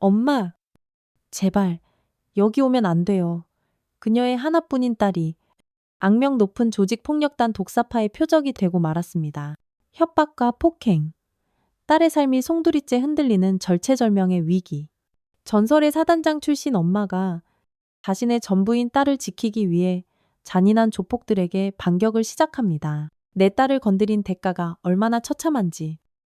엄마, 제발, 여기 오면 안 돼요. 그녀의 하나뿐인 딸이 악명 높은 조직폭력단 독사파의 표적이 되고 말았습니다. 협박과 폭행, 딸의 삶이 송두리째 흔들리는 절체절명의 위기. 전설의 사단장 출신 엄마가 자신의 전부인 딸을 지키기 위해 잔인한 조폭들에게 반격을 시작합니다. 내 딸을 건드린 대가가 얼마나 처참한지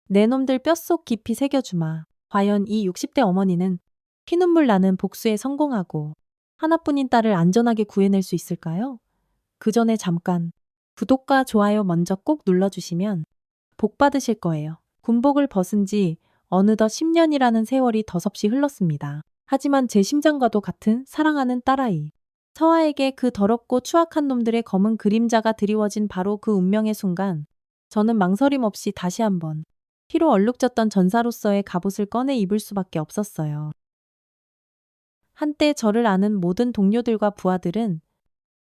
내 놈들 뼛속 깊이 새겨주마. 과연 이 60대 어머니는 피눈물 나는 복수에 성공하고 하나뿐인 딸을 안전하게 구해낼 수 있을까요? 그 전에 잠깐 구독과 좋아요 먼저 꼭 눌러주시면 복 받으실 거예요. 군복을 벗은 지 어느덧 10년이라는 세월이 더섭이 흘렀습니다. 하지만 제 심장과도 같은 사랑하는 딸아이. 서아에게 그 더럽고 추악한 놈들의 검은 그림자가 드리워진 바로 그 운명의 순간, 저는 망설임 없이 다시 한번 피로 얼룩졌던 전사로서의 갑옷을 꺼내 입을 수밖에 없었어요. 한때 저를 아는 모든 동료들과 부하들은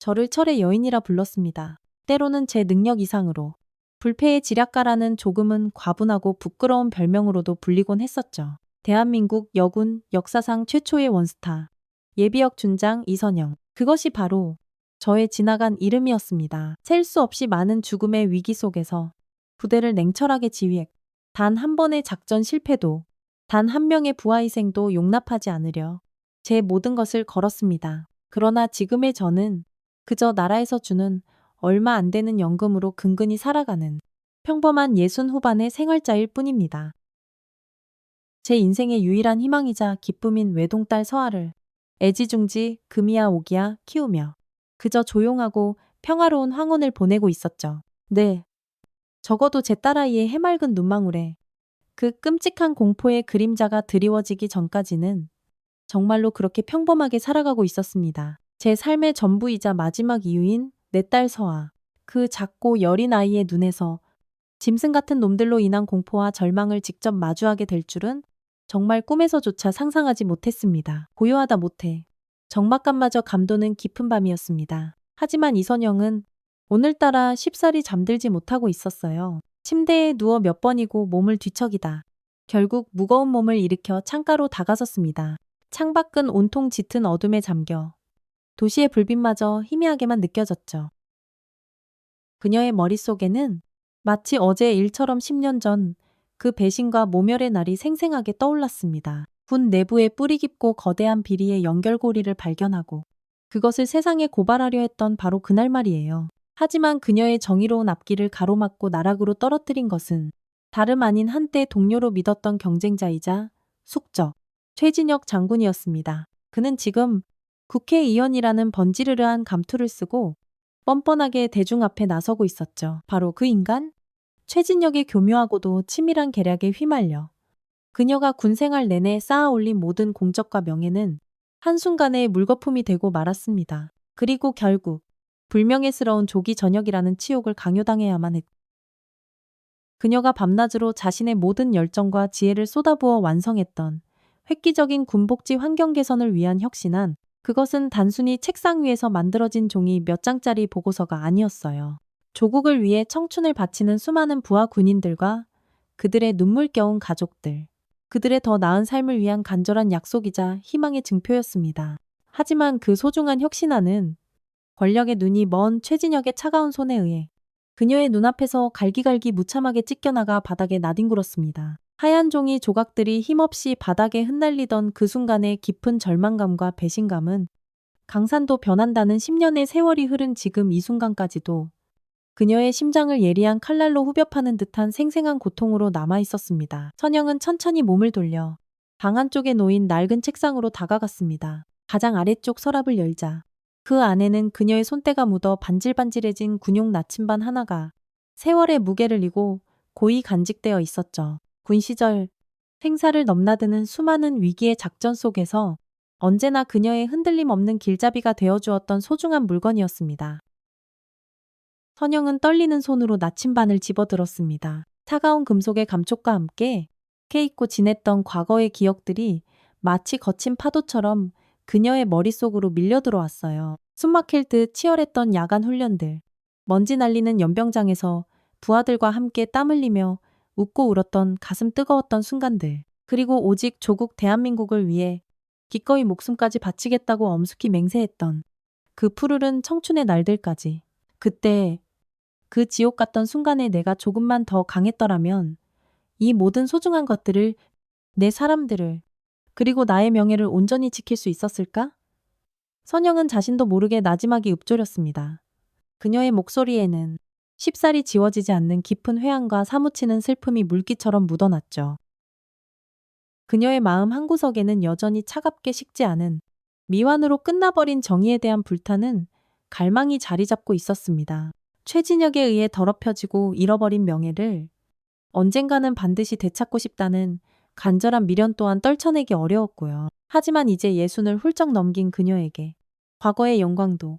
저를 철의 여인이라 불렀습니다. 때로는 제 능력 이상으로 불패의 지략가라는 조금은 과분하고 부끄러운 별명으로도 불리곤 했었죠. 대한민국 여군 역사상 최초의 원스타, 예비역 준장 이선영. 그것이 바로 저의 지나간 이름이었습니다. 셀 수 없이 많은 죽음의 위기 속에서 부대를 냉철하게 지휘했. 단 한 번의 작전 실패도, 단 한 명의 부하 희생도 용납하지 않으려 제 모든 것을 걸었습니다. 그러나 지금의 저는 그저 나라에서 주는 얼마 안 되는 연금으로 근근히 살아가는 평범한 60 후반의 생활자일 뿐입니다. 제 인생의 유일한 희망이자 기쁨인 외동딸 서아를 애지중지 금이야 오기야 키우며 그저 조용하고 평화로운 황혼을 보내고 있었죠. 네, 적어도 제 딸아이의 해맑은 눈망울에 그 끔찍한 공포의 그림자가 드리워지기 전까지는 정말로 그렇게 평범하게 살아가고 있었습니다. 제 삶의 전부이자 마지막 이유인 내 딸 서아. 그 작고 여린 아이의 눈에서 짐승 같은 놈들로 인한 공포와 절망을 직접 마주하게 될 줄은 정말 꿈에서조차 상상하지 못했습니다. 고요하다 못해 적막감마저 감도는 깊은 밤이었습니다. 하지만 이선영은 오늘따라 쉽사리 잠들지 못하고 있었어요. 침대에 누워 몇 번이고 몸을 뒤척이다. 결국 무거운 몸을 일으켜 창가로 다가섰습니다. 창밖은 온통 짙은 어둠에 잠겨 도시의 불빛마저 희미하게만 느껴졌죠. 그녀의 머릿속에는 마치 어제의 일처럼 10년 전 그 배신과 모멸의 날이 생생하게 떠올랐습니다. 군 내부의 뿌리 깊고 거대한 비리의 연결고리를 발견하고 그것을 세상에 고발하려 했던 바로 그날 말이에요. 하지만 그녀의 정의로운 앞길을 가로막고 나락으로 떨어뜨린 것은 다름 아닌 한때 동료로 믿었던 경쟁자이자 숙적 최진혁 장군이었습니다. 그는 지금 국회의원이라는 번지르르한 감투를 쓰고 뻔뻔하게 대중 앞에 나서고 있었죠. 바로 그 인간? 최진혁의 교묘하고도 치밀한 계략에 휘말려 그녀가 군생활 내내 쌓아올린 모든 공적과 명예는 한순간에 물거품이 되고 말았습니다. 그리고 결국 불명예스러운 조기 전역이라는 치욕을 강요당해야만 했. 그녀가 밤낮으로 자신의 모든 열정과 지혜를 쏟아부어 완성했던 획기적인 군복지 환경 개선을 위한 혁신안, 그것은 단순히 책상 위에서 만들어진 종이 몇 장짜리 보고서가 아니었어요. 조국을 위해 청춘을 바치는 수많은 부하 군인들과 그들의 눈물겨운 가족들, 그들의 더 나은 삶을 위한 간절한 약속이자 희망의 증표였습니다. 하지만 그 소중한 혁신안은 권력의 눈이 먼 최진혁의 차가운 손에 의해 그녀의 눈앞에서 갈기갈기 무참하게 찢겨나가 바닥에 나뒹굴었습니다. 하얀 종이 조각들이 힘없이 바닥에 흩날리던 그 순간의 깊은 절망감과 배신감은 강산도 변한다는 10년의 세월이 흐른 지금 이 순간까지도 그녀의 심장을 예리한 칼날로 후벼 파는 듯한 생생한 고통으로 남아있었습니다. 선영은 천천히 몸을 돌려 방 한쪽에 놓인 낡은 책상으로 다가갔습니다. 가장 아래쪽 서랍을 열자 그 안에는 그녀의 손때가 묻어 반질반질해진 군용 나침반 하나가 세월의 무게를 이고 고이 간직되어 있었죠. 군 시절 생사를 넘나드는 수많은 위기의 작전 속에서 언제나 그녀의 흔들림 없는 길잡이가 되어주었던 소중한 물건이었습니다. 선영은 떨리는 손으로 나침반을 집어들었습니다. 차가운 금속의 감촉과 함께 깨있고 진했던 과거의 기억들이 마치 거친 파도처럼 그녀의 머릿속으로 밀려 들어왔어요. 숨막힐 듯 치열했던 야간 훈련들, 먼지 날리는 연병장에서 부하들과 함께 땀 흘리며 웃고 울었던 가슴 뜨거웠던 순간들, 그리고 오직 조국 대한민국을 위해 기꺼이 목숨까지 바치겠다고 엄숙히 맹세했던 그 푸르른 청춘의 날들까지. 그때 그 지옥 같던 순간에 내가 조금만 더 강했더라면 이 모든 소중한 것들을, 내 사람들을, 그리고 나의 명예를 온전히 지킬 수 있었을까? 선영은 자신도 모르게 나지막이 읊조렸습니다. 그녀의 목소리에는 쉽사리 지워지지 않는 깊은 회한과 사무치는 슬픔이 물기처럼 묻어났죠. 그녀의 마음 한구석에는 여전히 차갑게 식지 않은 미완으로 끝나버린 정의에 대한 불타는 갈망이 자리 잡고 있었습니다. 최진혁에 의해 더럽혀지고 잃어버린 명예를 언젠가는 반드시 되찾고 싶다는 간절한 미련 또한 떨쳐내기 어려웠고요. 하지만 이제 예순을 훌쩍 넘긴 그녀에게 과거의 영광도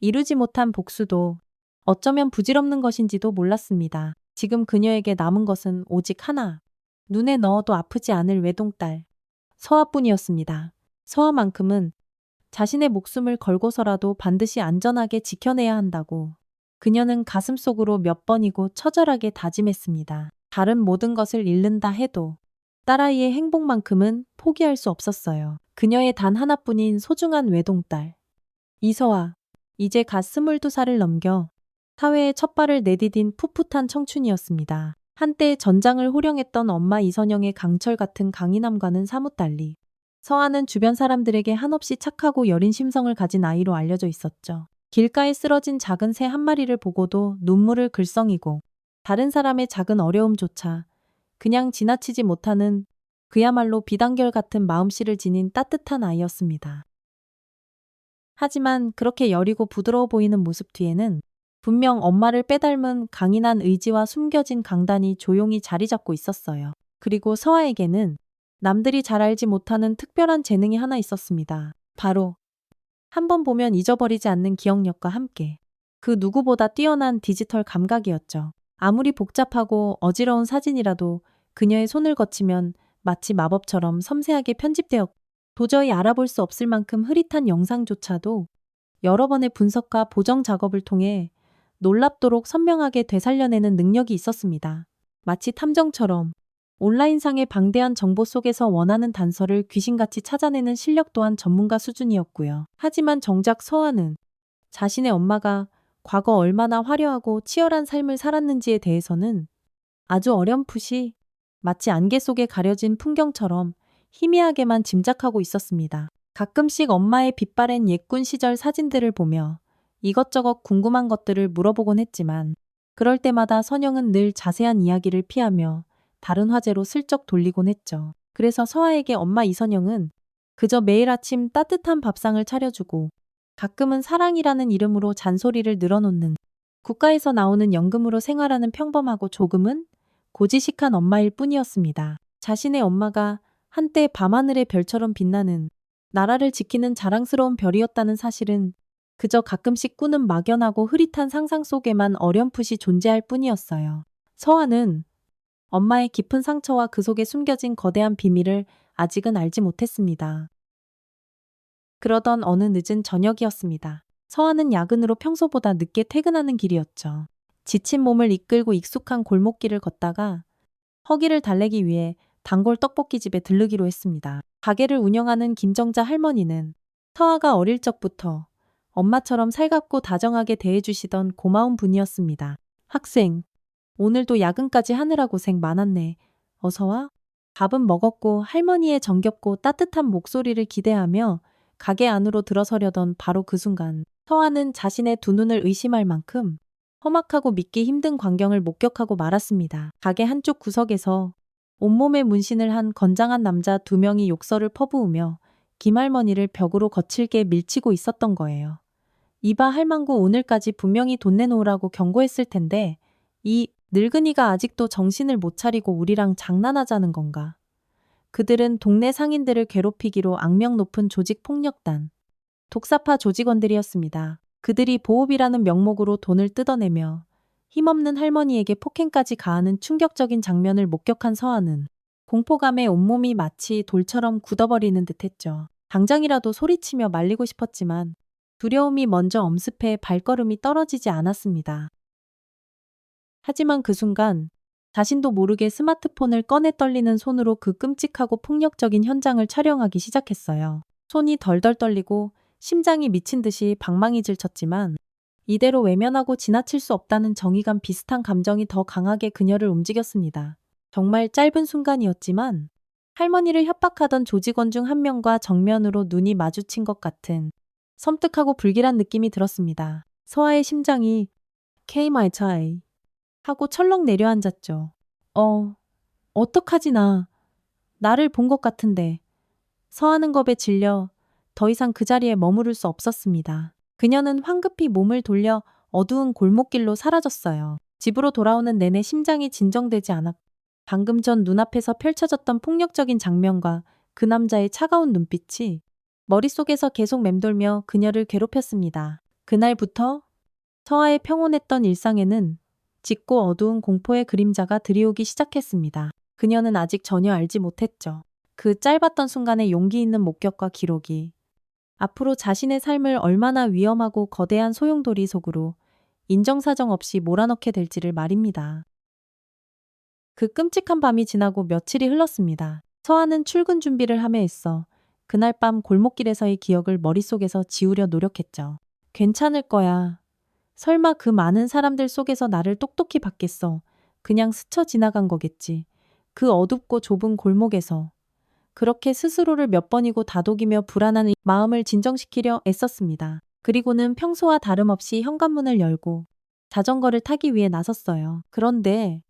이루지 못한 복수도 어쩌면 부질없는 것인지도 몰랐습니다. 지금 그녀에게 남은 것은 오직 하나, 눈에 넣어도 아프지 않을 외동딸 서아뿐이었습니다. 서아만큼은 자신의 목숨을 걸고서라도 반드시 안전하게 지켜내야 한다고 그녀는 가슴속으로 몇 번이고 처절하게 다짐했습니다. 다른 모든 것을 잃는다 해도 딸아이의 행복만큼은 포기할 수 없었어요. 그녀의 단 하나뿐인 소중한 외동딸 이서아, 이제 갓 22살을 넘겨 사회에 첫 발을 내디딘 풋풋한 청춘이었습니다. 한때 전장을 호령했던 엄마 이선영의 강철 같은 강인함과는 사뭇 달리 서아는 주변 사람들에게 한없이 착하고 여린 심성을 가진 아이로 알려져 있었죠. 길가에 쓰러진 작은 새 한 마리를 보고도 눈물을 글썽이고 다른 사람의 작은 어려움조차 그냥 지나치지 못하는 그야말로 비단결 같은 마음씨를 지닌 따뜻한 아이였습니다. 하지만 그렇게 여리고 부드러워 보이는 모습 뒤에는 분명 엄마를 빼닮은 강인한 의지와 숨겨진 강단이 조용히 자리 잡고 있었어요. 그리고 서아에게는 남들이 잘 알지 못하는 특별한 재능이 하나 있었습니다. 바로 한 번 보면 잊어버리지 않는 기억력과 함께 그 누구보다 뛰어난 디지털 감각이었죠. 아무리 복잡하고 어지러운 사진이라도 그녀의 손을 거치면 마치 마법처럼 섬세하게 편집되어 도저히 알아볼 수 없을 만큼 흐릿한 영상조차도 여러 번의 분석과 보정 작업을 통해 놀랍도록 선명하게 되살려내는 능력이 있었습니다. 마치 탐정처럼 온라인상의 방대한 정보 속에서 원하는 단서를 귀신같이 찾아내는 실력 또한 전문가 수준이었고요. 하지만 정작 서아는 자신의 엄마가 과거 얼마나 화려하고 치열한 삶을 살았는지에 대해서는 아주 어렴풋이 마치 안개 속에 가려진 풍경처럼 희미하게만 짐작하고 있었습니다. 가끔씩 엄마의 빛바랜 옛군 시절 사진들을 보며 이것저것 궁금한 것들을 물어보곤 했지만 그럴 때마다 선영은 늘 자세한 이야기를 피하며 다른 화제로 슬쩍 돌리곤 했죠. 그래서 서아에게 엄마 이선영은 그저 매일 아침 따뜻한 밥상을 차려주고 가끔은 사랑이라는 이름으로 잔소리를 늘어놓는 국가에서 나오는 연금으로 생활하는 평범하고 조금은 고지식한 엄마일 뿐이었습니다. 자신의 엄마가 한때 밤하늘의 별처럼 빛나는 나라를 지키는 자랑스러운 별이었다는 사실은 그저 가끔씩 꾸는 막연하고 흐릿한 상상 속에만 어렴풋이 존재할 뿐이었어요. 서아는 엄마의 깊은 상처와 그 속에 숨겨진 거대한 비밀을 아직은 알지 못했습니다. 그러던 어느 늦은 저녁이었습니다. 서아는 야근으로 평소보다 늦게 퇴근하는 길이었죠. 지친 몸을 이끌고 익숙한 골목길을 걷다가 허기를 달래기 위해 단골 떡볶이집에 들르기로 했습니다. 가게를 운영하는 김정자 할머니는 서아가 어릴 적부터 엄마처럼 살갑고 다정하게 대해주시던 고마운 분이었습니다. 학생, 오늘도 야근까지 하느라 고생 많았네. 어서 와? 밥은 먹었고 할머니의 정겹고 따뜻한 목소리를 기대하며 가게 안으로 들어서려던 바로 그 순간 서아는 자신의 두 눈을 의심할 만큼 험악하고 믿기 힘든 광경을 목격하고 말았습니다. 가게 한쪽 구석에서 온몸에 문신을 한 건장한 남자 두 명이 욕설을 퍼부으며 김할머니를 벽으로 거칠게 밀치고 있었던 거예요. 이봐 할망구 오늘까지 분명히 돈 내놓으라고 경고했을 텐데 이 늙은이가 아직도 정신을 못 차리고 우리랑 장난하자는 건가. 그들은 동네 상인들을 괴롭히기로 악명 높은 조직폭력단, 독사파 조직원들이었습니다. 그들이 보호비라는 명목으로 돈을 뜯어내며 힘없는 할머니에게 폭행까지 가하는 충격적인 장면을 목격한 서아는 공포감에 온몸이 마치 돌처럼 굳어버리는 듯했죠. 당장이라도 소리치며 말리고 싶었지만 두려움이 먼저 엄습해 발걸음이 떨어지지 않았습니다. 하지만 그 순간 자신도 모르게 스마트폰을 꺼내 떨리는 손으로 그 끔찍하고 폭력적인 현장을 촬영하기 시작했어요. 손이 덜덜 떨리고 심장이 미친 듯이 방망이 질쳤지만 이대로 외면하고 지나칠 수 없다는 정의감 비슷한 감정이 더 강하게 그녀를 움직였습니다. 정말 짧은 순간이었지만 할머니를 협박하던 조직원 중 한 명과 정면으로 눈이 마주친 것 같은 섬뜩하고 불길한 느낌이 들었습니다. 서아의 심장이 K my child 하고 철렁 내려앉았죠. 어떡하지 나. 나를 본 것 같은데. 서하는 겁에 질려 더 이상 그 자리에 머무를 수 없었습니다. 그녀는 황급히 몸을 돌려 어두운 골목길로 사라졌어요. 집으로 돌아오는 내내 심장이 진정되지 않았고 방금 전 눈앞에서 펼쳐졌던 폭력적인 장면과 그 남자의 차가운 눈빛이 머릿속에서 계속 맴돌며 그녀를 괴롭혔습니다. 그날부터 서하의 평온했던 일상에는 짙고 어두운 공포의 그림자가 드리오기 시작했습니다. 그녀는 아직 전혀 알지 못했죠. 그 짧았던 순간의 용기 있는 목격과 기록이 앞으로 자신의 삶을 얼마나 위험하고 거대한 소용돌이 속으로 인정사정 없이 몰아넣게 될지를 말입니다. 그 끔찍한 밤이 지나고 며칠이 흘렀습니다. 서아는 출근 준비를 하며 있어 그날 밤 골목길에서의 기억을 머릿속에서 지우려 노력했죠. 괜찮을 거야. 설마 그 많은 사람들 속에서 나를 똑똑히 봤겠어. 그냥 스쳐 지나간 거겠지. 그 어둡고 좁은 골목에서. 그렇게 스스로를 몇 번이고 다독이며 불안한 마음을 진정시키려 애썼습니다. 그리고는 평소와 다름없이 현관문을 열고 자전거를 타기 위해 나섰어요. 그런데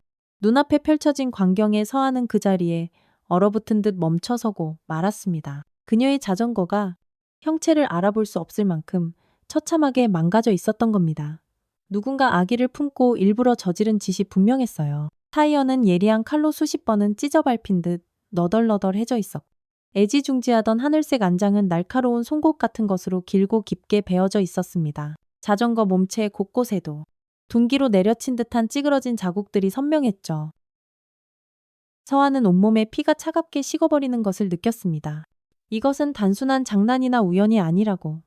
눈앞에 펼쳐진 광경에 서하는 그 자리에 얼어붙은 듯 멈춰서고 말았습니다. 그녀의 자전거가 형체를 알아볼 수 없을 만큼 처참하게 망가져 있었던 겁니다. 누군가 아기를 품고 일부러 저지른 짓이 분명했어요. 타이어는 예리한 칼로 수십 번은 찢어 밟힌 듯 너덜너덜해져 있었고 애지중지하던 하늘색 안장은 날카로운 송곳 같은 것으로 길고 깊게 베어져 있었습니다. 자전거 몸체 곳곳에도 둔기로 내려친 듯한 찌그러진 자국들이 선명했죠. 서하는 온몸에 피가 차갑게 식어버리는 것을 느꼈습니다. 이것은 단순한 장난이나 우연이 아니라고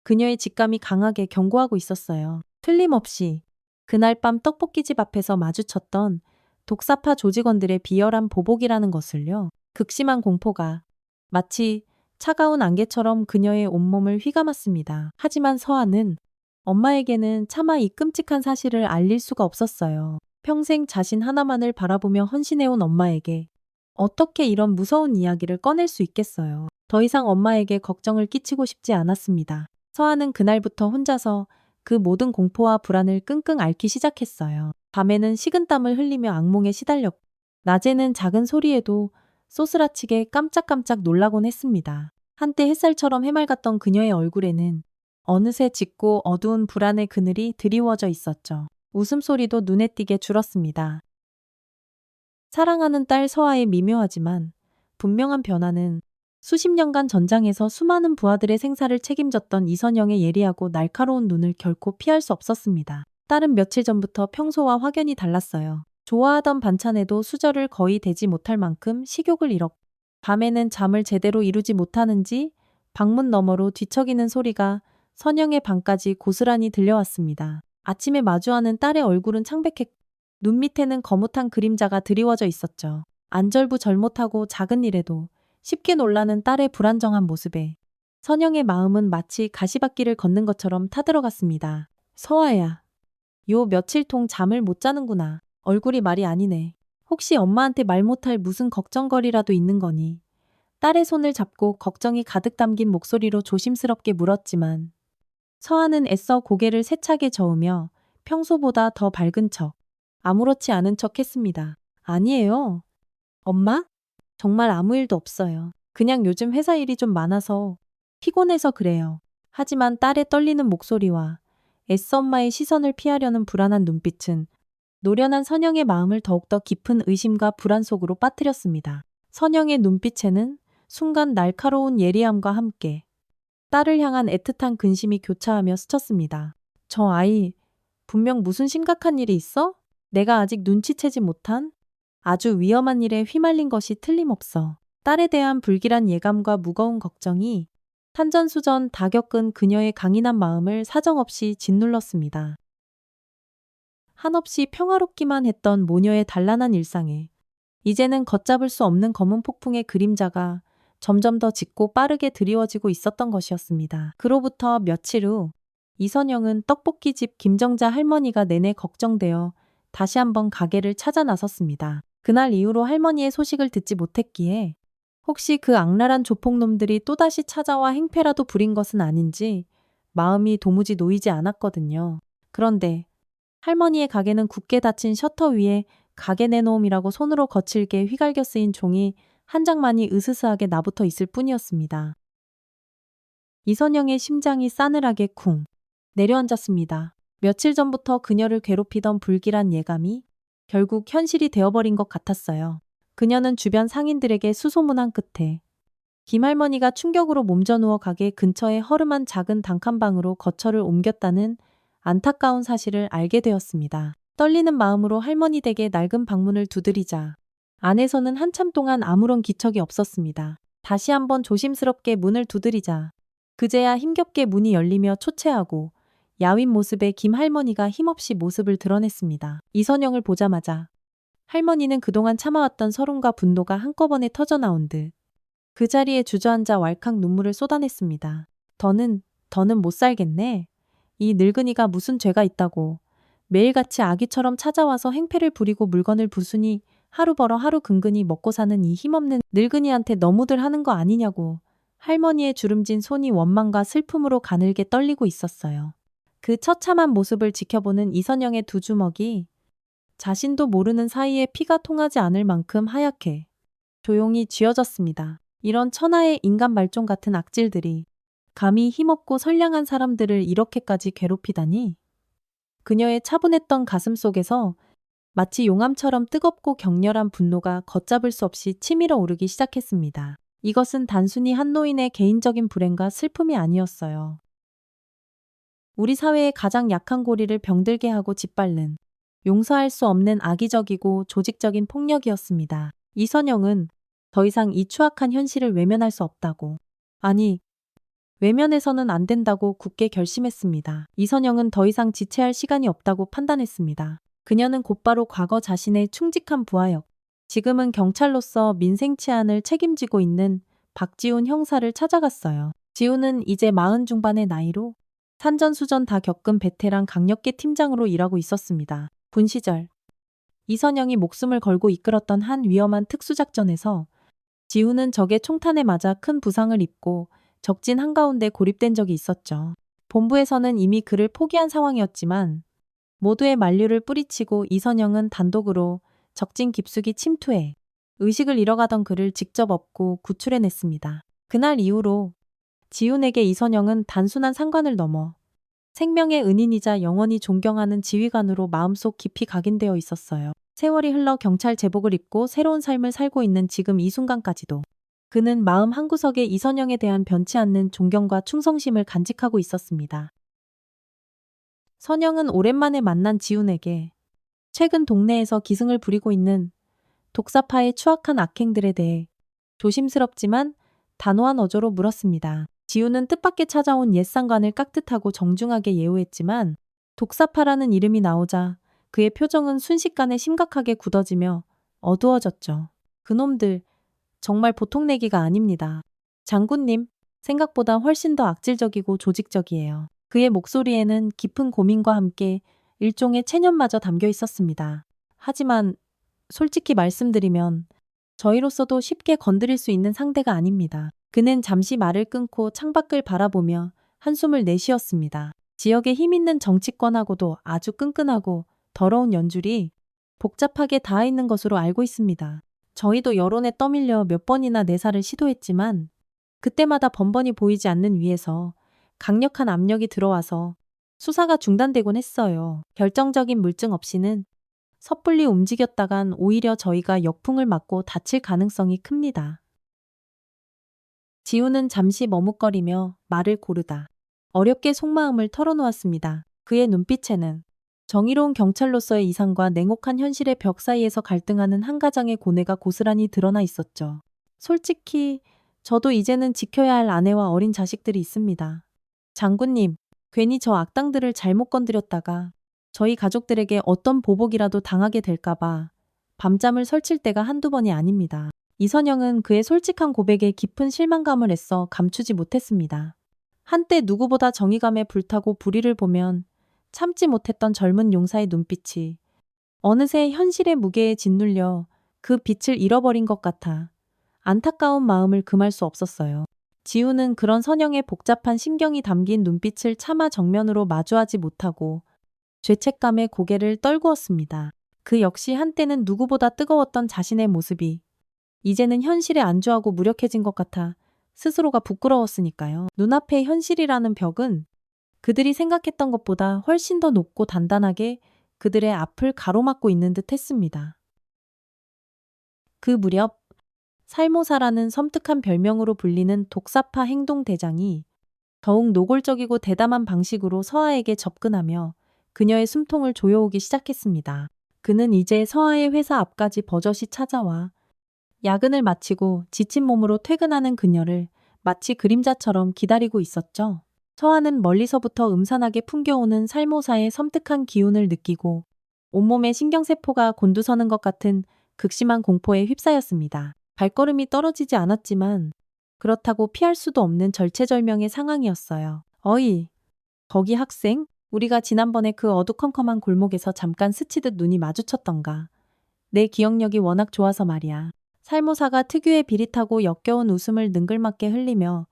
그녀의 직감이 강하게 경고하고 있었어요. 틀림없이 그날 밤 떡볶이집 앞에서 마주쳤던 독사파 조직원들의 비열한 보복이라는 것을요. 극심한 공포가 마치 차가운 안개처럼 그녀의 온몸을 휘감았습니다. 하지만 서하는 엄마에게는 차마 이 끔찍한 사실을 알릴 수가 없었어요. 평생 자신 하나만을 바라보며 헌신해온 엄마에게 어떻게 이런 무서운 이야기를 꺼낼 수 있겠어요. 더 이상 엄마에게 걱정을 끼치고 싶지 않았습니다. 서하는 그날부터 혼자서 그 모든 공포와 불안을 끙끙 앓기 시작했어요. 밤에는 식은땀을 흘리며 악몽에 시달렸고 낮에는 작은 소리에도 쏘스라치게 깜짝깜짝 놀라곤 했습니다. 한때 햇살처럼 해맑았던 그녀의 얼굴에는 어느새 짙고 어두운 불안의 그늘이 드리워져 있었죠. 웃음소리도 눈에 띄게 줄었습니다. 사랑하는 딸 서아의 미묘하지만 분명한 변화는 수십 년간 전장에서 수많은 부하들의 생사를 책임졌던 이선영의 예리하고 날카로운 눈을 결코 피할 수 없었습니다. 딸은 며칠 전부터 평소와 확연히 달랐어요. 좋아하던 반찬에도 수저를 거의 대지 못할 만큼 식욕을 잃었고 밤에는 잠을 제대로 이루지 못하는지 방문 너머로 뒤척이는 소리가 선영의 방까지 고스란히 들려왔습니다. 아침에 마주하는 딸의 얼굴은 창백했고 눈 밑에는 거뭇한 그림자가 드리워져 있었죠. 안절부절못하고 작은 일에도 쉽게 놀라는 딸의 불안정한 모습에 선영의 마음은 마치 가시밭길을 걷는 것처럼 타들어갔습니다. 서아야, 요 며칠 통 잠을 못 자는구나. 얼굴이 말이 아니네. 혹시 엄마한테 말 못할 무슨 걱정거리라도 있는 거니? 딸의 손을 잡고 걱정이 가득 담긴 목소리로 조심스럽게 물었지만 서아는 애써 고개를 세차게 저으며 평소보다 더 밝은 척, 아무렇지 않은 척 했습니다. 아니에요. 엄마? 정말 아무 일도 없어요. 그냥 요즘 회사 일이 좀 많아서 피곤해서 그래요. 하지만 딸의 떨리는 목소리와 애써 엄마의 시선을 피하려는 불안한 눈빛은 노련한 선영의 마음을 더욱더 깊은 의심과 불안 속으로 빠뜨렸습니다. 선영의 눈빛에는 순간 날카로운 예리함과 함께 딸을 향한 애틋한 근심이 교차하며 스쳤습니다. 저 아이, 분명 무슨 심각한 일이 있어? 내가 아직 눈치채지 못한 아주 위험한 일에 휘말린 것이 틀림없어. 딸에 대한 불길한 예감과 무거운 걱정이 산전수전 다 겪은 그녀의 강인한 마음을 사정없이 짓눌렀습니다. 한없이 평화롭기만 했던 모녀의 단란한 일상에 이제는 걷잡을 수 없는 검은 폭풍의 그림자가 점점 더 짙고 빠르게 드리워지고 있었던 것이었습니다. 그로부터 며칠 후 이선영은 떡볶이집 김정자 할머니가 내내 걱정되어 다시 한번 가게를 찾아 나섰습니다. 그날 이후로 할머니의 소식을 듣지 못했기에 혹시 그 악랄한 조폭놈들이 또다시 찾아와 행패라도 부린 것은 아닌지 마음이 도무지 놓이지 않았거든요. 그런데 할머니의 가게는 굳게 닫힌 셔터 위에 가게 내놓음이라고 손으로 거칠게 휘갈겨 쓰인 종이 한 장만이 으스스하게 나붙어 있을 뿐이었습니다. 이선영의 심장이 싸늘하게 쿵 내려앉았습니다. 며칠 전부터 그녀를 괴롭히던 불길한 예감이 결국 현실이 되어버린 것 같았어요. 그녀는 주변 상인들에게 수소문한 끝에 김할머니가 충격으로 몸져누워 가게 근처의 허름한 작은 단칸방으로 거처를 옮겼다는 안타까운 사실을 알게 되었습니다. 떨리는 마음으로 할머니 댁에 낡은 방문을 두드리자 안에서는 한참 동안 아무런 기척이 없었습니다. 다시 한번 조심스럽게 문을 두드리자 그제야 힘겹게 문이 열리며 초췌하고 야윈 모습의 김할머니가 힘없이 모습을 드러냈습니다. 이선영을 보자마자 할머니는 그동안 참아왔던 서름과 분노가 한꺼번에 터져나온 듯 그 자리에 주저앉아 왈칵 눈물을 쏟아냈습니다. 더는 못 살겠네. 이 늙은이가 무슨 죄가 있다고 매일같이 아기처럼 찾아와서 행패를 부리고 물건을 부수니 하루 벌어 하루 근근히 먹고 사는 이 힘없는 늙은이한테 너무들 하는 거 아니냐고 할머니의 주름진 손이 원망과 슬픔으로 가늘게 떨리고 있었어요. 그 처참한 모습을 지켜보는 이선영의 두 주먹이 자신도 모르는 사이에 피가 통하지 않을 만큼 하얗게 조용히 쥐어졌습니다. 이런 천하의 인간 말종 같은 악질들이 감히 힘없고 선량한 사람들을 이렇게까지 괴롭히다니. 그녀의 차분했던 가슴 속에서 마치 용암처럼 뜨겁고 격렬한 분노가 걷잡을 수 없이 치밀어 오르기 시작했습니다. 이것은 단순히 한 노인의 개인적인 불행과 슬픔이 아니었어요. 우리 사회의 가장 약한 고리를 병들게 하고 짓밟는 용서할 수 없는 악의적이고 조직적인 폭력이었습니다. 이선영은 더 이상 이 추악한 현실을 외면할 수 없다고, 아니, 외면해서는 안 된다고 굳게 결심했습니다. 이선영은 더 이상 지체할 시간이 없다고 판단했습니다. 그녀는 곧바로 과거 자신의 충직한 부하역, 지금은 경찰로서 민생 치안을 책임지고 있는 박지훈 형사를 찾아갔어요. 지훈은 이제 40 중반의 나이로 산전수전 다 겪은 베테랑 강력계 팀장으로 일하고 있었습니다. 군 시절 이선영이 목숨을 걸고 이끌었던 한 위험한 특수작전에서 지훈은 적의 총탄에 맞아 큰 부상을 입고 적진 한가운데 고립된 적이 있었죠. 본부에서는 이미 그를 포기한 상황이었지만 모두의 만류를 뿌리치고 이선영은 단독으로 적진 깊숙이 침투해 의식을 잃어가던 그를 직접 업고 구출해냈습니다. 그날 이후로 지훈에게 이선영은 단순한 상관을 넘어 생명의 은인이자 영원히 존경하는 지휘관으로 마음속 깊이 각인되어 있었어요. 세월이 흘러 경찰 제복을 입고 새로운 삶을 살고 있는 지금 이 순간까지도 그는 마음 한구석에 이선영에 대한 변치 않는 존경과 충성심을 간직하고 있었습니다. 선영은 오랜만에 만난 지훈에게 최근 동네에서 기승을 부리고 있는 독사파의 추악한 악행들에 대해 조심스럽지만 단호한 어조로 물었습니다. 지훈은 뜻밖의 찾아온 옛 상관을 깍듯하고 정중하게 예우했지만 독사파라는 이름이 나오자 그의 표정은 순식간에 심각하게 굳어지며 어두워졌죠. 그놈들 정말 보통 내기가 아닙니다. 장군님, 생각보다 훨씬 더 악질적이고 조직적이에요. 그의 목소리에는 깊은 고민과 함께 일종의 체념마저 담겨 있었습니다. 하지만 솔직히 말씀드리면 저희로서도 쉽게 건드릴 수 있는 상대가 아닙니다. 그는 잠시 말을 끊고 창밖을 바라보며 한숨을 내쉬었습니다. 지역의 힘있는 정치권하고도 아주 끈끈하고 더러운 연줄이 복잡하게 닿아 있는 것으로 알고 있습니다. 저희도 여론에 떠밀려 몇 번이나 내사를 시도했지만 그때마다 번번이 보이지 않는 위에서 강력한 압력이 들어와서 수사가 중단되곤 했어요. 결정적인 물증 없이는 섣불리 움직였다간 오히려 저희가 역풍을 맞고 다칠 가능성이 큽니다. 지훈은 잠시 머뭇거리며 말을 고르다 어렵게 속마음을 털어놓았습니다. 그의 눈빛에는 정의로운 경찰로서의 이상과 냉혹한 현실의 벽 사이에서 갈등하는 한 가정의 고뇌가 고스란히 드러나 있었죠. 솔직히 저도 이제는 지켜야 할 아내와 어린 자식들이 있습니다. 장군님, 괜히 저 악당들을 잘못 건드렸다가 저희 가족들에게 어떤 보복이라도 당하게 될까봐 밤잠을 설칠 때가 한두 번이 아닙니다. 이선영은 그의 솔직한 고백에 깊은 실망감을 애써 감추지 못했습니다. 한때 누구보다 정의감에 불타고 불의를 보면 참지 못했던 젊은 용사의 눈빛이 어느새 현실의 무게에 짓눌려 그 빛을 잃어버린 것 같아 안타까운 마음을 금할 수 없었어요. 지우는 그런 선영의 복잡한 신경이 담긴 눈빛을 차마 정면으로 마주하지 못하고 죄책감에 고개를 떨구었습니다. 그 역시 한때는 누구보다 뜨거웠던 자신의 모습이 이제는 현실에 안주하고 무력해진 것 같아 스스로가 부끄러웠으니까요. 눈앞의 현실이라는 벽은 그들이 생각했던 것보다 훨씬 더 높고 단단하게 그들의 앞을 가로막고 있는 듯 했습니다. 그 무렵 살모사라는 섬뜩한 별명으로 불리는 독사파 행동대장이 더욱 노골적이고 대담한 방식으로 서아에게 접근하며 그녀의 숨통을 조여오기 시작했습니다. 그는 이제 서아의 회사 앞까지 버젓이 찾아와 야근을 마치고 지친 몸으로 퇴근하는 그녀를 마치 그림자처럼 기다리고 있었죠. 서아는 멀리서부터 음산하게 풍겨오는 살모사의 섬뜩한 기운을 느끼고 온몸의 신경세포가 곤두서는 것 같은 극심한 공포에 휩싸였습니다. 발걸음이 떨어지지 않았지만 그렇다고 피할 수도 없는 절체절명의 상황이었어요. 어이, 거기 학생? 우리가 지난번에 그 어두컴컴한 골목에서 잠깐 스치듯 눈이 마주쳤던가. 내 기억력이 워낙 좋아서 말이야. 살모사가 특유의 비릿하고 역겨운 웃음을 능글맞게 흘리며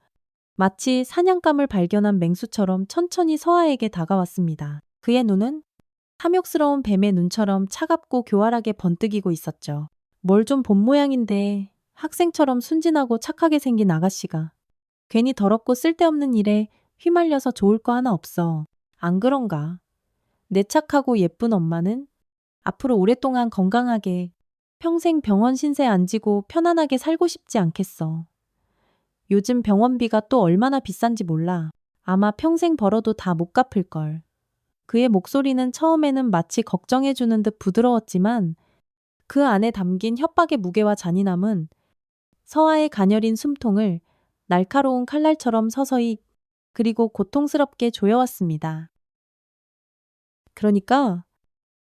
마치 사냥감을 발견한 맹수처럼 천천히 서아에게 다가왔습니다. 그의 눈은 탐욕스러운 뱀의 눈처럼 차갑고 교활하게 번뜩이고 있었죠. 뭘 좀 본 모양인데 학생처럼 순진하고 착하게 생긴 아가씨가 괜히 더럽고 쓸데없는 일에 휘말려서 좋을 거 하나 없어. 안 그런가? 내 착하고 예쁜 엄마는 앞으로 오랫동안 건강하게 평생 병원 신세 안 지고 편안하게 살고 싶지 않겠어. 요즘 병원비가 또 얼마나 비싼지 몰라. 아마 평생 벌어도 다 못 갚을걸. 그의 목소리는 처음에는 마치 걱정해주는 듯 부드러웠지만 그 안에 담긴 협박의 무게와 잔인함은 서아의 가녀린 숨통을 날카로운 칼날처럼 서서히 그리고 고통스럽게 조여왔습니다. 그러니까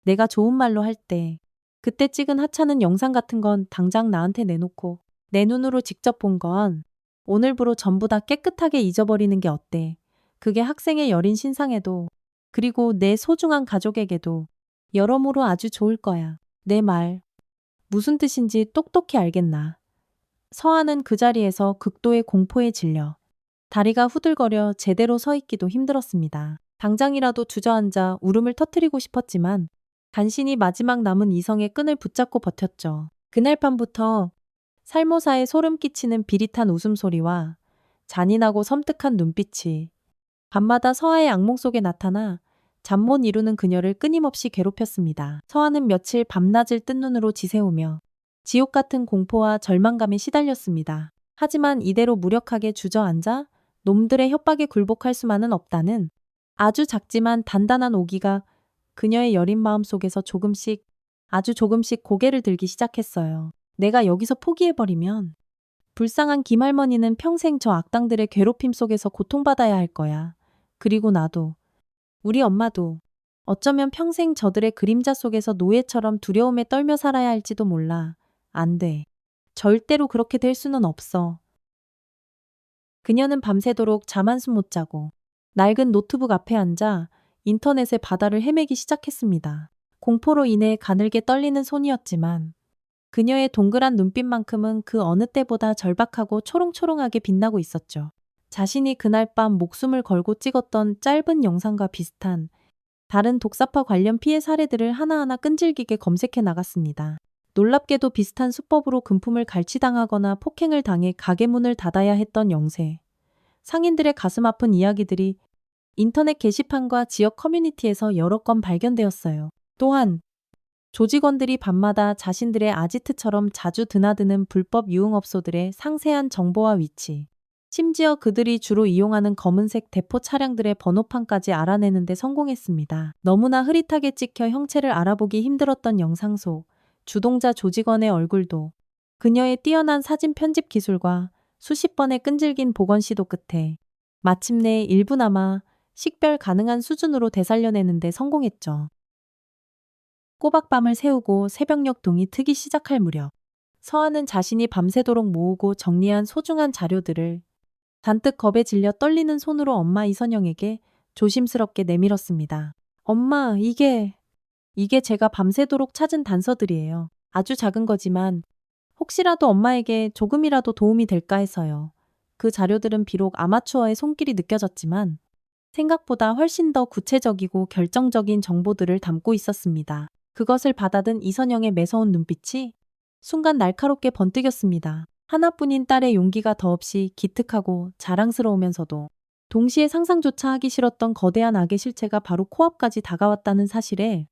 내가 좋은 말로 할 때 그때 찍은 하찮은 영상 같은 건 당장 나한테 내놓고 내 눈으로 직접 본 건 오늘부로 전부 다 깨끗하게 잊어버리는 게 어때? 그게 학생의 여린 신상에도 그리고 내 소중한 가족에게도 여러모로 아주 좋을 거야. 내 말 무슨 뜻인지 똑똑히 알겠나. 서아는 그 자리에서 극도의 공포에 질려 다리가 후들거려 제대로 서 있기도 힘들었습니다. 당장이라도 주저앉아 울음을 터뜨리고 싶었지만 간신히 마지막 남은 이성의 끈을 붙잡고 버텼죠. 그날 밤부터 살모사의 소름 끼치는 비릿한 웃음소리와 잔인하고 섬뜩한 눈빛이 밤마다 서아의 악몽 속에 나타나 잠 못 이루는 그녀를 끊임없이 괴롭혔습니다. 서아는 며칠 밤낮을 뜬 눈으로 지새우며 지옥 같은 공포와 절망감에 시달렸습니다. 하지만 이대로 무력하게 주저앉아 놈들의 협박에 굴복할 수만은 없다는 아주 작지만 단단한 오기가 그녀의 여린 마음 속에서 조금씩 아주 조금씩 고개를 들기 시작했어요. 내가 여기서 포기해버리면 불쌍한 김할머니는 평생 저 악당들의 괴롭힘 속에서 고통받아야 할 거야. 그리고 나도, 우리 엄마도 어쩌면 평생 저들의 그림자 속에서 노예처럼 두려움에 떨며 살아야 할지도 몰라. 안 돼. 절대로 그렇게 될 수는 없어. 그녀는 밤새도록 잠 한숨 못 자고 낡은 노트북 앞에 앉아 인터넷의 바다를 헤매기 시작했습니다. 공포로 인해 가늘게 떨리는 손이었지만 그녀의 동그란 눈빛만큼은 그 어느 때보다 절박하고 초롱초롱하게 빛나고 있었죠. 자신이 그날 밤 목숨을 걸고 찍었던 짧은 영상과 비슷한 다른 독사파 관련 피해 사례들을 하나하나 끈질기게 검색해 나갔습니다. 놀랍게도 비슷한 수법으로 금품을 갈취당하거나 폭행을 당해 가게 문을 닫아야 했던 영세. 상인들의 가슴 아픈 이야기들이 인터넷 게시판과 지역 커뮤니티에서 여러 건 발견되었어요. 또한 조직원들이 밤마다 자신들의 아지트처럼 자주 드나드는 불법 유흥업소들의 상세한 정보와 위치, 심지어 그들이 주로 이용하는 검은색 대포 차량들의 번호판까지 알아내는 데 성공했습니다. 너무나 흐릿하게 찍혀 형체를 알아보기 힘들었던 영상 속 주동자 조직원의 얼굴도 그녀의 뛰어난 사진 편집 기술과 수십 번의 끈질긴 복원 시도 끝에 마침내 일부나마 식별 가능한 수준으로 되살려내는 데 성공했죠. 꼬박밤을 새우고 새벽녘 동이 트기 시작할 무렵 서아는 자신이 밤새도록 모으고 정리한 소중한 자료들을 잔뜩 겁에 질려 떨리는 손으로 엄마 이선영에게 조심스럽게 내밀었습니다. 엄마, 이게 제가 밤새도록 찾은 단서들이에요. 아주 작은 거지만 혹시라도 엄마에게 조금이라도 도움이 될까 해서요. 그 자료들은 비록 아마추어의 손길이 느껴졌지만 생각보다 훨씬 더 구체적이고 결정적인 정보들을 담고 있었습니다. 그것을 받아든 이선영의 매서운 눈빛이 순간 날카롭게 번뜩였습니다. 하나뿐인 딸의 용기가 더없이 기특하고 자랑스러우면서도 동시에 상상조차 하기 싫었던 거대한 악의 실체가 바로 코앞까지 다가왔다는 사실에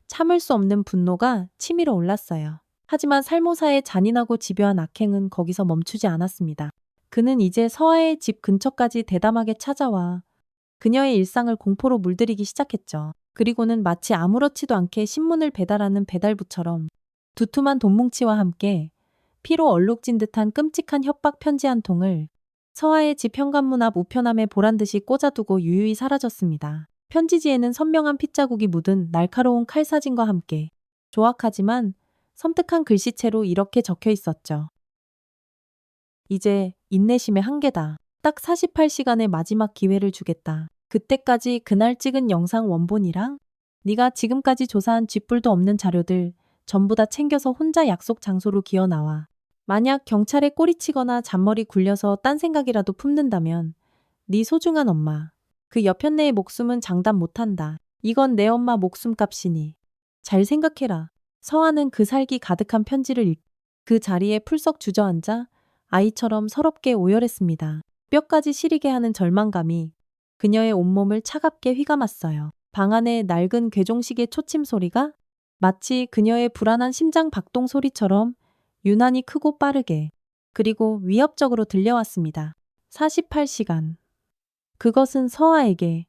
참을 수 없는 분노가 치밀어 올랐어요. 하지만 살모사의 잔인하고 집요한 악행은 거기서 멈추지 않았습니다. 그는 이제 서아의 집 근처까지 대담하게 찾아와 그녀의 일상을 공포로 물들이기 시작했죠. 그리고는 마치 아무렇지도 않게 신문을 배달하는 배달부처럼 두툼한 돈뭉치와 함께 피로 얼룩진 듯한 끔찍한 협박 편지 한 통을 서아의 집 현관문 앞 우편함에 보란듯이 꽂아두고 유유히 사라졌습니다. 편지지에는 선명한 핏자국이 묻은 날카로운 칼 사진과 함께 조악하지만 섬뜩한 글씨체로 이렇게 적혀 있었죠. 이제 인내심의 한계다. 딱 48시간의 마지막 기회를 주겠다. 그때까지 그날 찍은 영상 원본이랑 네가 지금까지 조사한 쥐뿔도 없는 자료들 전부 다 챙겨서 혼자 약속 장소로 기어 나와. 만약 경찰에 꼬리치거나 잔머리 굴려서 딴 생각이라도 품는다면 네 소중한 엄마, 그 여편네의 목숨은 장담 못한다. 이건 내 엄마 목숨값이니. 잘 생각해라. 서아는 그 살기 가득한 편지를 그 자리에 풀썩 주저앉아 아이처럼 서럽게 오열했습니다. 뼈까지 시리게 하는 절망감이 그녀의 온몸을 차갑게 휘감았어요. 방 안의 낡은 괴종식의 초침 소리가 마치 그녀의 불안한 심장 박동 소리처럼 유난히 크고 빠르게 그리고 위협적으로 들려왔습니다. 48시간. 그것은 서아에게